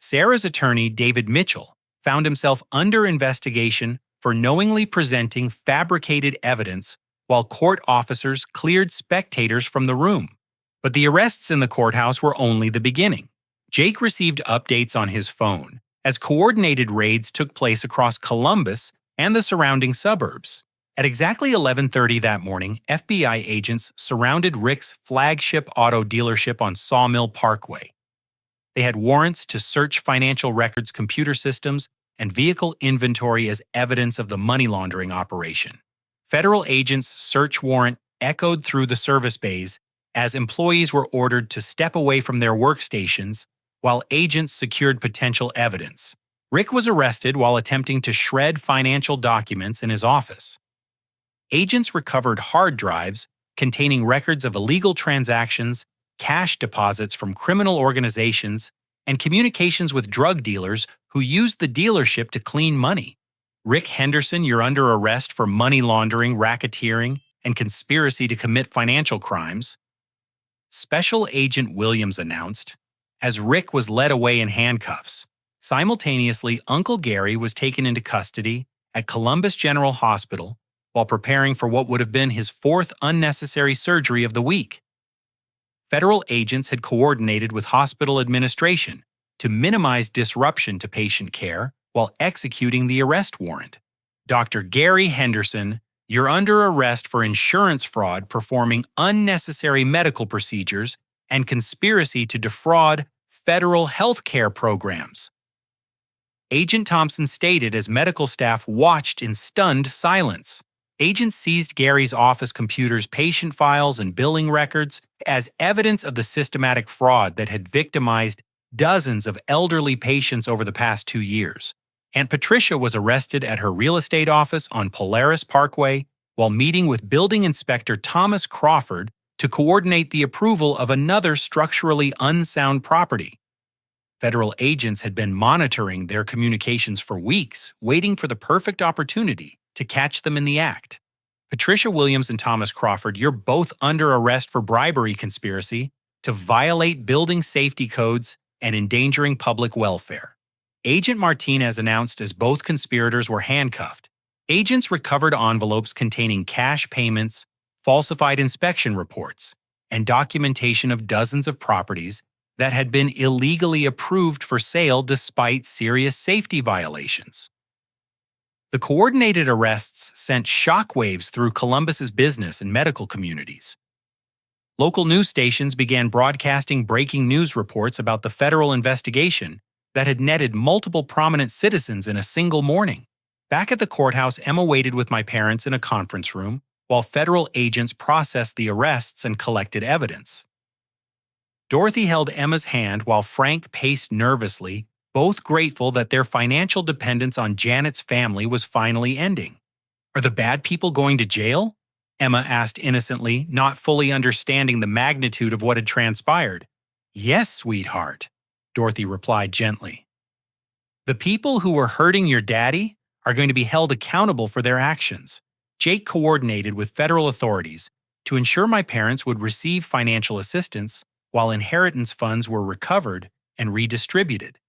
Sarah's attorney, David Mitchell, found himself under investigation for knowingly presenting fabricated evidence while court officers cleared spectators from the room. But the arrests in the courthouse were only the beginning. Jake received updates on his phone as coordinated raids took place across Columbus and the surrounding suburbs. At exactly 11:30 that morning, FBI agents surrounded Rick's flagship auto dealership on Sawmill Parkway. They had warrants to search financial records, computer systems, and vehicle inventory as evidence of the money laundering operation. Federal agents' search warrant echoed through the service bays as employees were ordered to step away from their workstations while agents secured potential evidence. Rick was arrested while attempting to shred financial documents in his office. Agents recovered hard drives containing records of illegal transactions, cash deposits from criminal organizations, and communications with drug dealers who used the dealership to clean money. Rick Henderson, you're under arrest for money laundering, racketeering, and conspiracy to commit financial crimes, Special Agent Williams announced, as Rick was led away in handcuffs. Simultaneously, Uncle Gary was taken into custody at Columbus General Hospital while preparing for what would have been his fourth unnecessary surgery of the week. Federal agents had coordinated with hospital administration to minimize disruption to patient care while executing the arrest warrant. Dr. Gary Henderson, you're under arrest for insurance fraud, performing unnecessary medical procedures, and conspiracy to defraud federal health care programs. Agent Thompson stated as medical staff watched in stunned silence. Agents seized Gary's office computer's patient files and billing records as evidence of the systematic fraud that had victimized dozens of elderly patients over the past 2 years. Aunt Patricia was arrested at her real estate office on Polaris Parkway while meeting with Building Inspector Thomas Crawford to coordinate the approval of another structurally unsound property. Federal agents had been monitoring their communications for weeks, waiting for the perfect opportunity to catch them in the act. Patricia Williams and Thomas Crawford, you're both under arrest for bribery conspiracy to violate building safety codes and endangering public welfare. Agent Martinez announced as both conspirators were handcuffed. Agents recovered envelopes containing cash payments, falsified inspection reports, and documentation of dozens of properties that had been illegally approved for sale despite serious safety violations. The coordinated arrests sent shockwaves through Columbus's business and medical communities. Local news stations began broadcasting breaking news reports about the federal investigation that had netted multiple prominent citizens in a single morning. Back at the courthouse, Emma waited with my parents in a conference room while federal agents processed the arrests and collected evidence. Dorothy held Emma's hand while Frank paced nervously, both grateful that their financial dependence on Janet's family was finally ending. Are the bad people going to jail? Emma asked innocently, not fully understanding the magnitude of what had transpired. Yes, sweetheart, Dorothy replied gently. The people who were hurting your daddy are going to be held accountable for their actions. Jake coordinated with federal authorities to ensure my parents would receive financial assistance while inheritance funds were recovered and redistributed.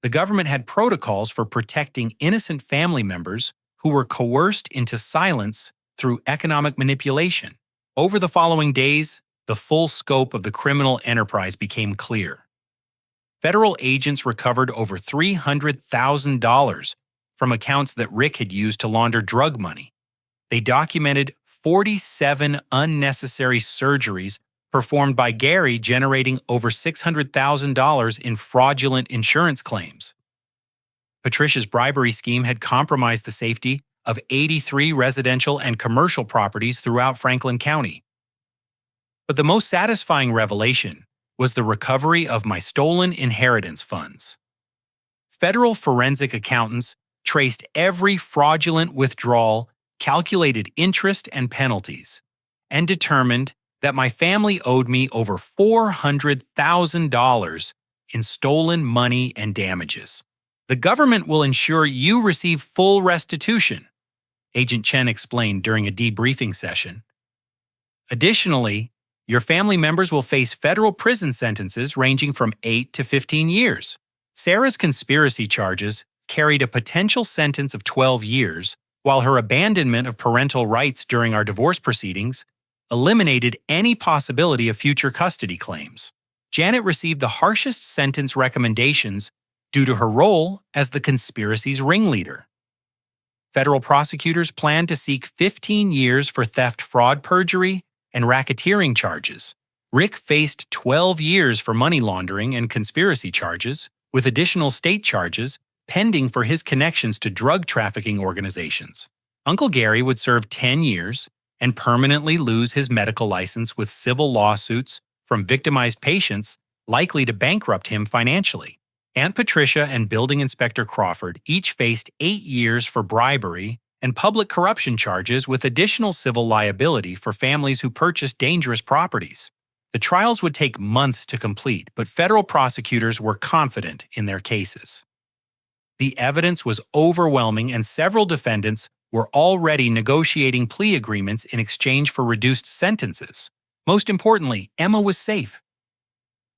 The government had protocols for protecting innocent family members who were coerced into silence through economic manipulation. Over the following days, the full scope of the criminal enterprise became clear. Federal agents recovered over $300,000 from accounts that Rick had used to launder drug money. They documented 47 unnecessary surgeries performed by Gary, generating over $600,000 in fraudulent insurance claims. Patricia's bribery scheme had compromised the safety of 83 residential and commercial properties throughout Franklin County. But the most satisfying revelation was the recovery of my stolen inheritance funds. Federal forensic accountants traced every fraudulent withdrawal, calculated interest and penalties, and determined that my family owed me over $400,000 in stolen money and damages. The government will ensure you receive full restitution, Agent Chen explained during a debriefing session. Additionally, your family members will face federal prison sentences ranging from 8 to 15 years. Sarah's conspiracy charges carried a potential sentence of 12 years, while her abandonment of parental rights during our divorce proceedings eliminated any possibility of future custody claims. Janet received the harshest sentence recommendations due to her role as the conspiracy's ringleader. federal prosecutors planned to seek 15 years for theft, fraud, perjury, and racketeering charges. Rick faced 12 years for money laundering and conspiracy charges, with additional state charges pending for his connections to drug trafficking organizations. Uncle Gary would serve 10 years and permanently lose his medical license with civil lawsuits from victimized patients likely to bankrupt him financially. Aunt Patricia and Building Inspector Crawford each faced 8 years for bribery and public corruption charges with additional civil liability for families who purchased dangerous properties. The trials would take months to complete, but federal prosecutors were confident in their cases. The evidence was overwhelming, and several defendants were already negotiating plea agreements in exchange for reduced sentences. Most importantly, Emma was safe.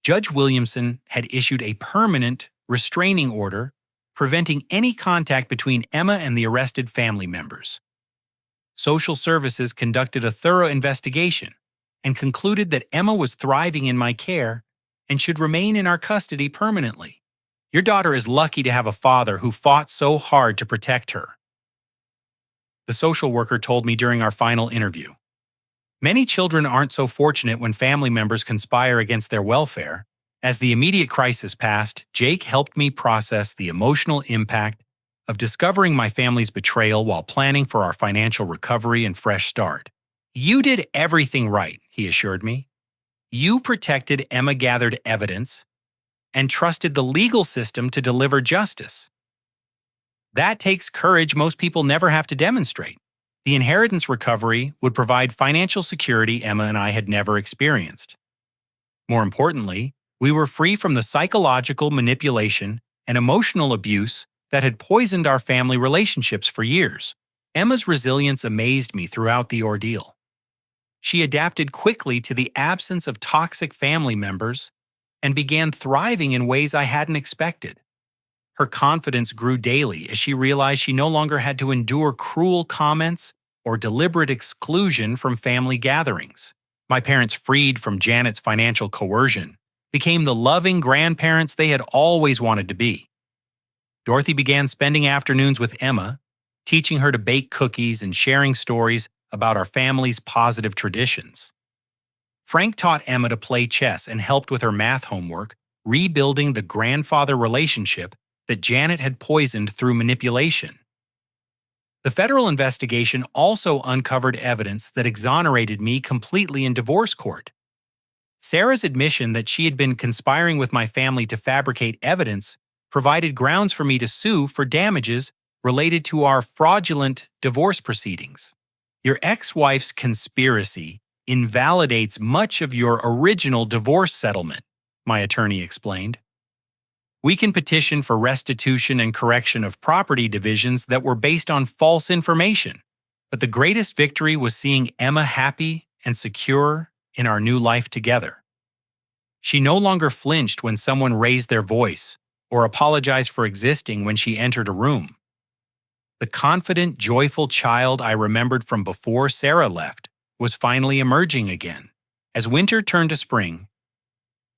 Judge Williamson had issued a permanent restraining order preventing any contact between Emma and the arrested family members. Social services conducted a thorough investigation and concluded that Emma was thriving in my care and should remain in our custody permanently. Your daughter is lucky to have a father who fought so hard to protect her, the social worker told me during our final interview. Many children aren't so fortunate when family members conspire against their welfare. As the immediate crisis passed, Jake helped me process the emotional impact of discovering my family's betrayal while planning for our financial recovery and fresh start. You did everything right, he assured me. You protected Emma-gathered evidence and trusted the legal system to deliver justice. That takes courage most people never have to demonstrate. The inheritance recovery would provide financial security Emma and I had never experienced. More importantly, we were free from the psychological manipulation and emotional abuse that had poisoned our family relationships for years. Emma's resilience amazed me throughout the ordeal. She adapted quickly to the absence of toxic family members and began thriving in ways I hadn't expected. Her confidence grew daily as she realized she no longer had to endure cruel comments or deliberate exclusion from family gatherings. My parents, freed from Janet's financial coercion, became the loving grandparents they had always wanted to be. Dorothy began spending afternoons with Emma, teaching her to bake cookies and sharing stories about our family's positive traditions. Frank taught Emma to play chess and helped with her math homework, rebuilding the grandfather relationship that Janet had poisoned through manipulation. The federal investigation also uncovered evidence that exonerated me completely in divorce court. Sarah's admission that she had been conspiring with my family to fabricate evidence provided grounds for me to sue for damages related to our fraudulent divorce proceedings. Your ex-wife's conspiracy invalidates much of your original divorce settlement, my attorney explained. We can petition for restitution and correction of property divisions that were based on false information, but the greatest victory was seeing Emma happy and secure in our new life together. She no longer flinched when someone raised their voice or apologized for existing when she entered a room. The confident, joyful child I remembered from before Sarah left was finally emerging again. As winter turned to spring,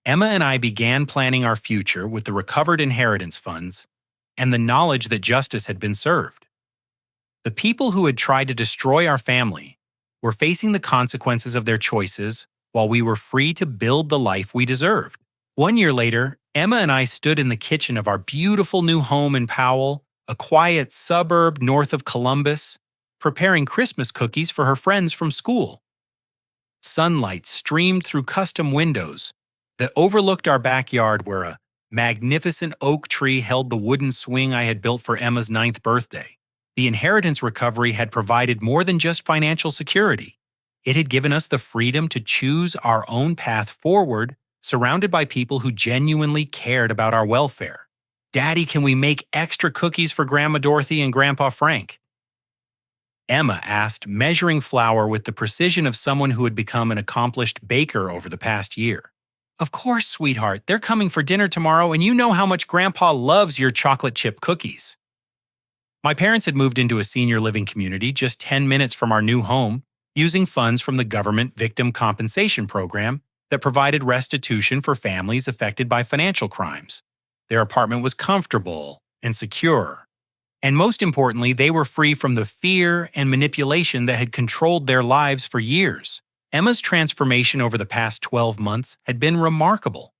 Emma and I began planning our future with the recovered inheritance funds and the knowledge that justice had been served. The people who had tried to destroy our family were facing the consequences of their choices while we were free to build the life we deserved. 1 year later, Emma and I stood in the kitchen of our beautiful new home in Powell, a quiet suburb north of Columbus, preparing Christmas cookies for her friends from school. Sunlight streamed through custom windows that overlooked our backyard where a magnificent oak tree held the wooden swing I had built for Emma's 9th birthday. The inheritance recovery had provided more than just financial security. It had given us the freedom to choose our own path forward, surrounded by people who genuinely cared about our welfare. Daddy, can we make extra cookies for Grandma Dorothy and Grandpa Frank? Emma asked, measuring flour with the precision of someone who had become an accomplished baker over the past year. Of course, sweetheart. They're coming for dinner tomorrow, and you know how much Grandpa loves your chocolate chip cookies. My parents had moved into a senior living community just 10 minutes from our new home, using funds from the government victim compensation program that provided restitution for families affected by financial crimes. Their apartment was comfortable and secure, And most importantly, they were free from the fear and manipulation that had controlled their lives for years. Emma's transformation over the past 12 months had been remarkable.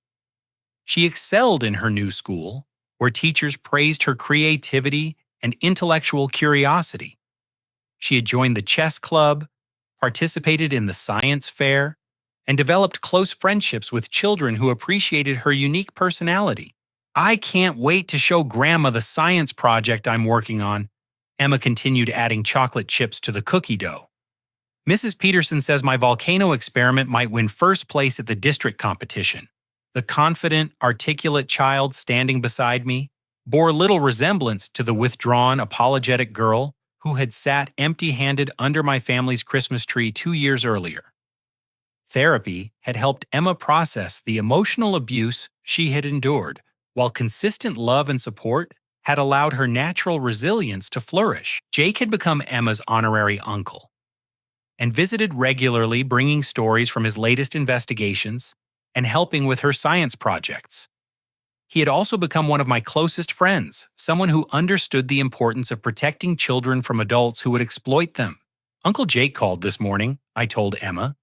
She excelled in her new school, where teachers praised her creativity and intellectual curiosity. She had joined the chess club, participated in the science fair, and developed close friendships with children who appreciated her unique personality. "I can't wait to show Grandma the science project I'm working on." Emma continued adding chocolate chips to the cookie dough. "Mrs. Peterson says my volcano experiment might win first place at the district competition." The confident, articulate child standing beside me bore little resemblance to the withdrawn, apologetic girl who had sat empty-handed under my family's Christmas tree 2 years earlier. Therapy had helped Emma process the emotional abuse she had endured, while consistent love and support had allowed her natural resilience to flourish. Jake had become Emma's honorary uncle and visited regularly, bringing stories from his latest investigations and helping with her science projects. He had also become one of my closest friends, someone who understood the importance of protecting children from adults who would exploit them. "Uncle Jake called this morning," I told Emma.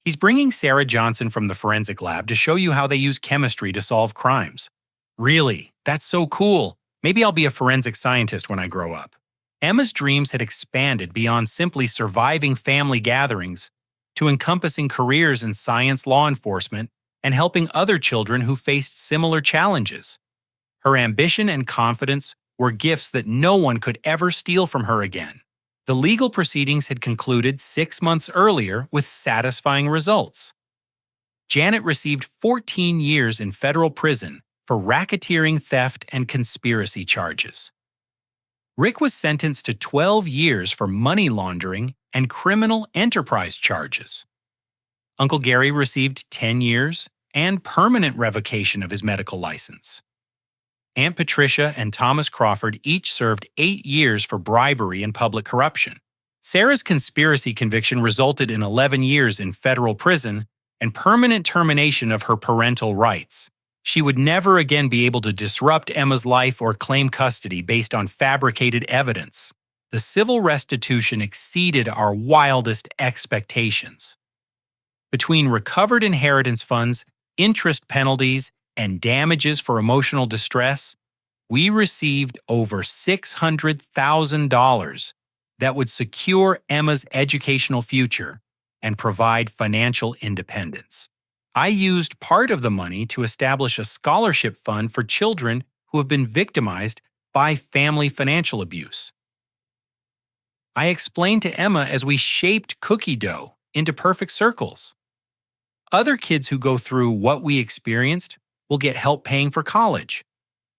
"He's bringing Sarah Johnson from the forensic lab to show you how they use chemistry to solve crimes." "Really? That's so cool. Maybe I'll be a forensic scientist when I grow up." Emma's dreams had expanded beyond simply surviving family gatherings to encompassing careers in science, law enforcement, and helping other children who faced similar challenges. Her ambition and confidence were gifts that no one could ever steal from her again. The legal proceedings had concluded 6 months earlier with satisfying results. Janet received 14 years in federal prison for racketeering, theft, and conspiracy charges. Rick was sentenced to 12 years for money laundering and criminal enterprise charges. Uncle Gary received 10 years and permanent revocation of his medical license. Aunt Patricia and Thomas Crawford each served 8 years for bribery and public corruption. Sarah's conspiracy conviction resulted in 11 years in federal prison and permanent termination of her parental rights. She would never again be able to disrupt Emma's life or claim custody based on fabricated evidence. The civil restitution exceeded our wildest expectations. Between recovered inheritance funds, interest penalties, and damages for emotional distress, we received over $600,000 that would secure Emma's educational future and provide financial independence. I used part of the money to establish a scholarship fund for children who have been victimized by family financial abuse. I explained to Emma as we shaped cookie dough into perfect circles. Other kids who go through what we experienced will get help paying for college.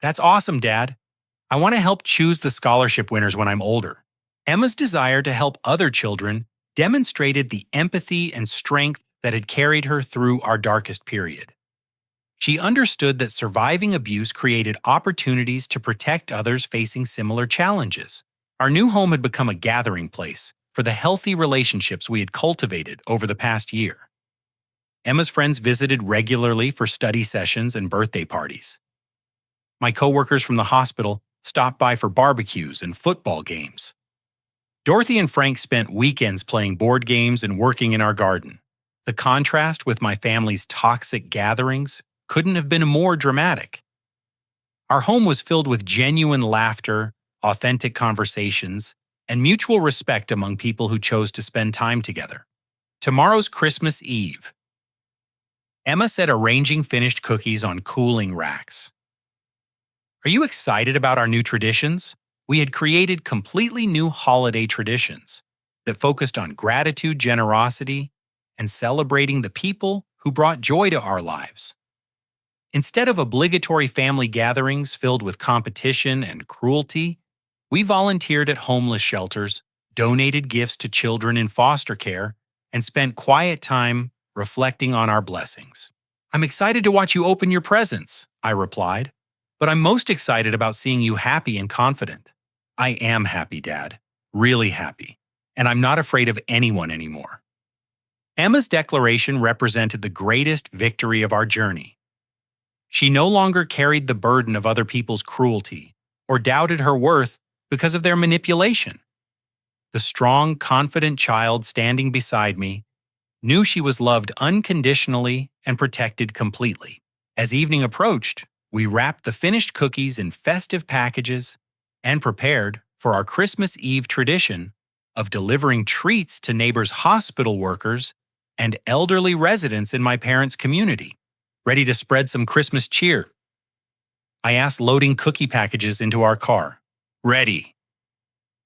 "That's awesome, Dad. I want to help choose the scholarship winners when I'm older." Emma's desire to help other children demonstrated the empathy and strength that had carried her through our darkest period. She understood that surviving abuse created opportunities to protect others facing similar challenges. Our new home had become a gathering place for the healthy relationships we had cultivated over the past year. Emma's friends visited regularly for study sessions and birthday parties. My coworkers from the hospital stopped by for barbecues and football games. Dorothy and Frank spent weekends playing board games and working in our garden. The contrast with my family's toxic gatherings couldn't have been more dramatic. Our home was filled with genuine laughter, authentic conversations, and mutual respect among people who chose to spend time together. Tomorrow's Christmas Eve. Emma said arranging finished cookies on cooling racks. "Are you excited about our new traditions?" We had created completely new holiday traditions that focused on gratitude, generosity, and celebrating the people who brought joy to our lives. Instead of obligatory family gatherings filled with competition and cruelty, we volunteered at homeless shelters, donated gifts to children in foster care, and spent quiet time reflecting on our blessings. "I'm excited to watch you open your presents," I replied, "but I'm most excited about seeing you happy and confident." "I am happy, Dad. Really happy. And I'm not afraid of anyone anymore." Emma's declaration represented the greatest victory of our journey. She no longer carried the burden of other people's cruelty or doubted her worth because of their manipulation. The strong, confident child standing beside me knew she was loved unconditionally and protected completely. As evening approached, we wrapped the finished cookies in festive packages and prepared for our Christmas Eve tradition of delivering treats to neighbors' hospital workers and elderly residents in my parents' community. Ready to spread some Christmas cheer? I asked, loading cookie packages into our car. Ready,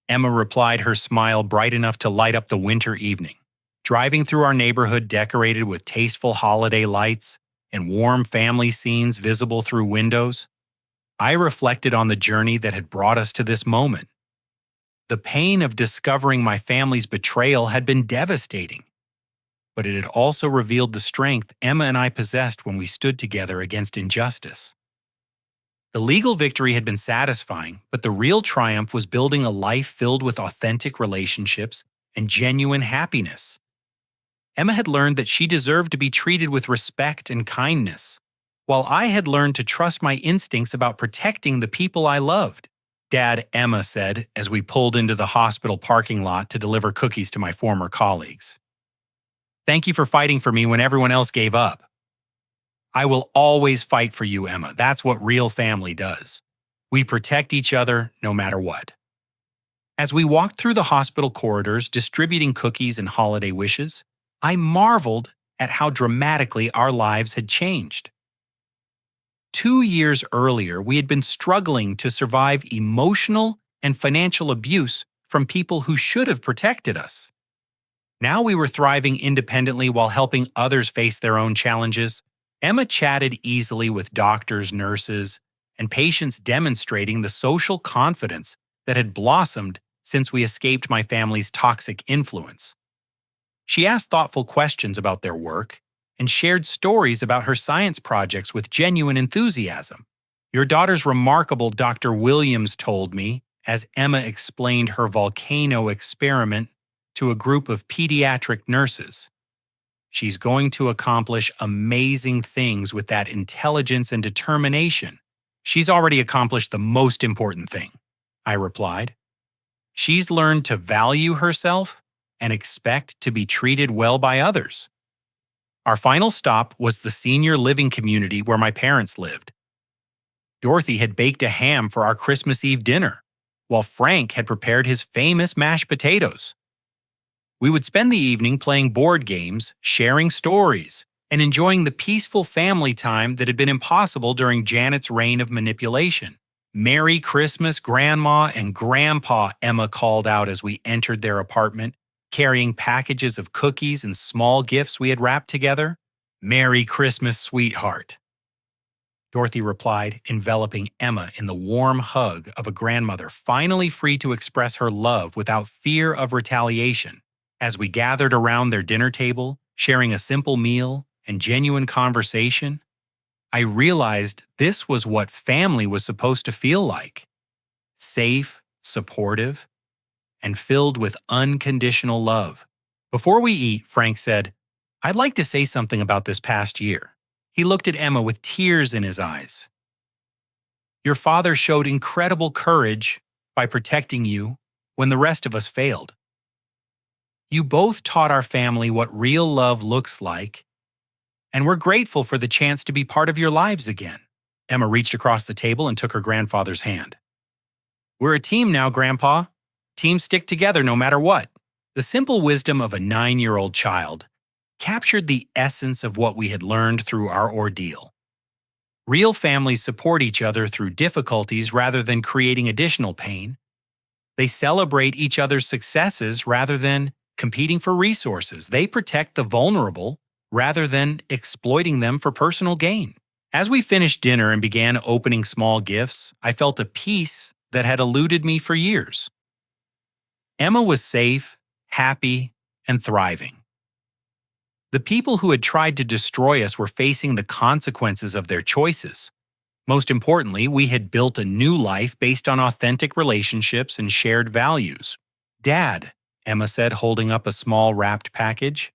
Emma replied, her smile bright enough to light up the winter evening. Driving through our neighborhood decorated with tasteful holiday lights and warm family scenes visible through windows, I reflected on the journey that had brought us to this moment. The pain of discovering my family's betrayal had been devastating, but it had also revealed the strength Emma and I possessed when we stood together against injustice. The legal victory had been satisfying, but the real triumph was building a life filled with authentic relationships and genuine happiness. Emma had learned that she deserved to be treated with respect and kindness, while I had learned to trust my instincts about protecting the people I loved. Dad, Emma said as we pulled into the hospital parking lot to deliver cookies to my former colleagues. Thank you for fighting for me when everyone else gave up. I will always fight for you, Emma. That's what real family does. We protect each other no matter what. As we walked through the hospital corridors distributing cookies and holiday wishes, I marveled at how dramatically our lives had changed. 2 years earlier, we had been struggling to survive emotional and financial abuse from people who should have protected us. Now we were thriving independently while helping others face their own challenges. Emma chatted easily with doctors, nurses, and patients, demonstrating the social confidence that had blossomed since we escaped my family's toxic influence. She asked thoughtful questions about their work and shared stories about her science projects with genuine enthusiasm. Your daughter's remarkable, Dr. Williams told me, as Emma explained her volcano experiment to a group of pediatric nurses. She's going to accomplish amazing things with that intelligence and determination. She's already accomplished the most important thing, I replied. She's learned to value herself and expect to be treated well by others. Our final stop was the senior living community where my parents lived. Dorothy had baked a ham for our Christmas Eve dinner, while Frank had prepared his famous mashed potatoes. We would spend the evening playing board games, sharing stories, and enjoying the peaceful family time that had been impossible during Janet's reign of manipulation. Merry Christmas, Grandma and Grandpa, Emma called out as we entered their apartment, carrying packages of cookies and small gifts we had wrapped together. Merry Christmas, sweetheart, Dorothy replied, enveloping Emma in the warm hug of a grandmother finally free to express her love without fear of retaliation. As we gathered around their dinner table, sharing a simple meal and genuine conversation, I realized this was what family was supposed to feel like: safe, supportive, and filled with unconditional love. Before we eat, Frank said, I'd like to say something about this past year. He looked at Emma with tears in his eyes. Your father showed incredible courage by protecting you when the rest of us failed. You both taught our family what real love looks like, and we're grateful for the chance to be part of your lives again. Emma reached across the table and took her grandfather's hand. We're a team now, Grandpa. Teams stick together no matter what. The simple wisdom of a 9-year-old child captured the essence of what we had learned through our ordeal. Real families support each other through difficulties rather than creating additional pain. They celebrate each other's successes rather than competing for resources. They protect the vulnerable rather than exploiting them for personal gain. As we finished dinner and began opening small gifts, I felt a peace that had eluded me for years. Emma was safe, happy, and thriving. The people who had tried to destroy us were facing the consequences of their choices. Most importantly, we had built a new life based on authentic relationships and shared values. Dad, Emma said, holding up a small wrapped package.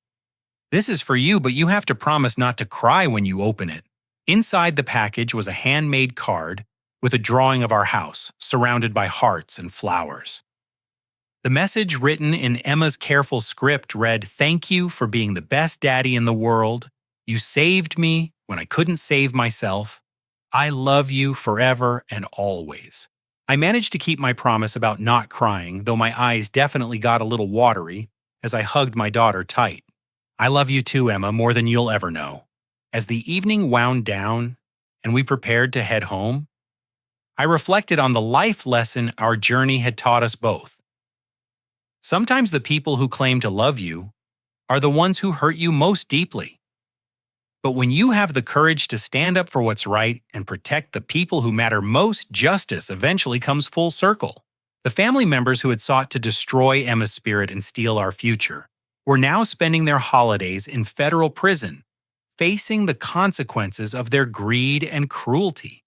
This is for you, but you have to promise not to cry when you open it. Inside the package was a handmade card with a drawing of our house surrounded by hearts and flowers. The message written in Emma's careful script read, "Thank you for being the best daddy in the world. You saved me when I couldn't save myself. I love you forever and always." I managed to keep my promise about not crying, though my eyes definitely got a little watery as I hugged my daughter tight. I love you too, Emma, more than you'll ever know. As the evening wound down and we prepared to head home, I reflected on the life lesson our journey had taught us both. Sometimes the people who claim to love you are the ones who hurt you most deeply. But when you have the courage to stand up for what's right and protect the people who matter most, justice eventually comes full circle. The family members who had sought to destroy Emma's spirit and steal our future were now spending their holidays in federal prison, facing the consequences of their greed and cruelty.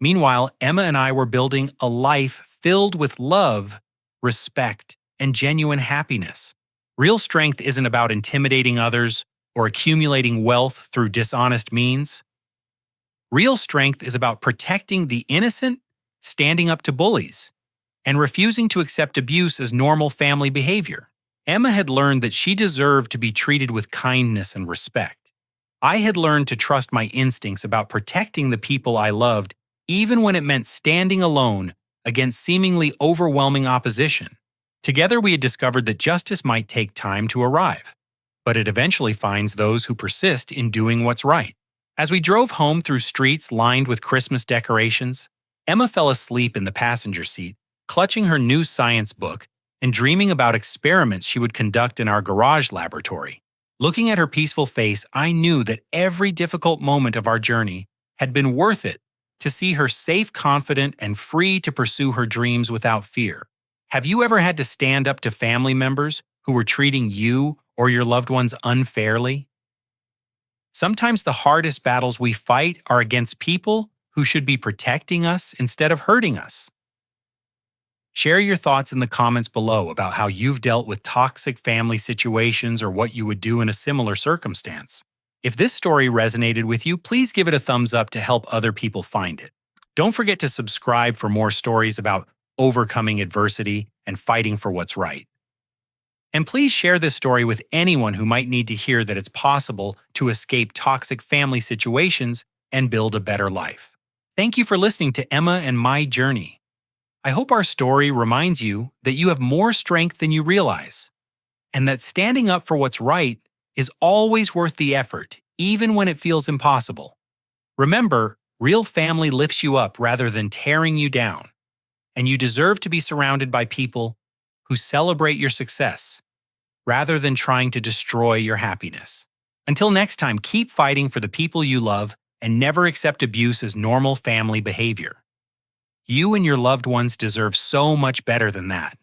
Meanwhile, Emma and I were building a life filled with love, respect, and genuine happiness. Real strength isn't about intimidating others or accumulating wealth through dishonest means. Real strength is about protecting the innocent, standing up to bullies, and refusing to accept abuse as normal family behavior. Emma had learned that she deserved to be treated with kindness and respect. I had learned to trust my instincts about protecting the people I loved, even when it meant standing alone against seemingly overwhelming opposition. Together, we had discovered that justice might take time to arrive, but it eventually finds those who persist in doing what's right. As we drove home through streets lined with Christmas decorations, Emma fell asleep in the passenger seat, clutching her new science book and dreaming about experiments she would conduct in our garage laboratory. Looking at her peaceful face, I knew that every difficult moment of our journey had been worth it to see her safe, confident, and free to pursue her dreams without fear. Have you ever had to stand up to family members who were treating you or your loved ones unfairly? Sometimes the hardest battles we fight are against people who should be protecting us instead of hurting us. Share your thoughts in the comments below about how you've dealt with toxic family situations or what you would do in a similar circumstance. If this story resonated with you, please give it a thumbs up to help other people find it. Don't forget to subscribe for more stories about overcoming adversity and fighting for what's right. And please share this story with anyone who might need to hear that it's possible to escape toxic family situations and build a better life. Thank you for listening to Emma and My Journey. I hope our story reminds you that you have more strength than you realize, and that standing up for what's right is always worth the effort, even when it feels impossible. Remember, real family lifts you up rather than tearing you down, and you deserve to be surrounded by people who celebrate your success rather than trying to destroy your happiness. Until next time, keep fighting for the people you love and never accept abuse as normal family behavior. You and your loved ones deserve so much better than that.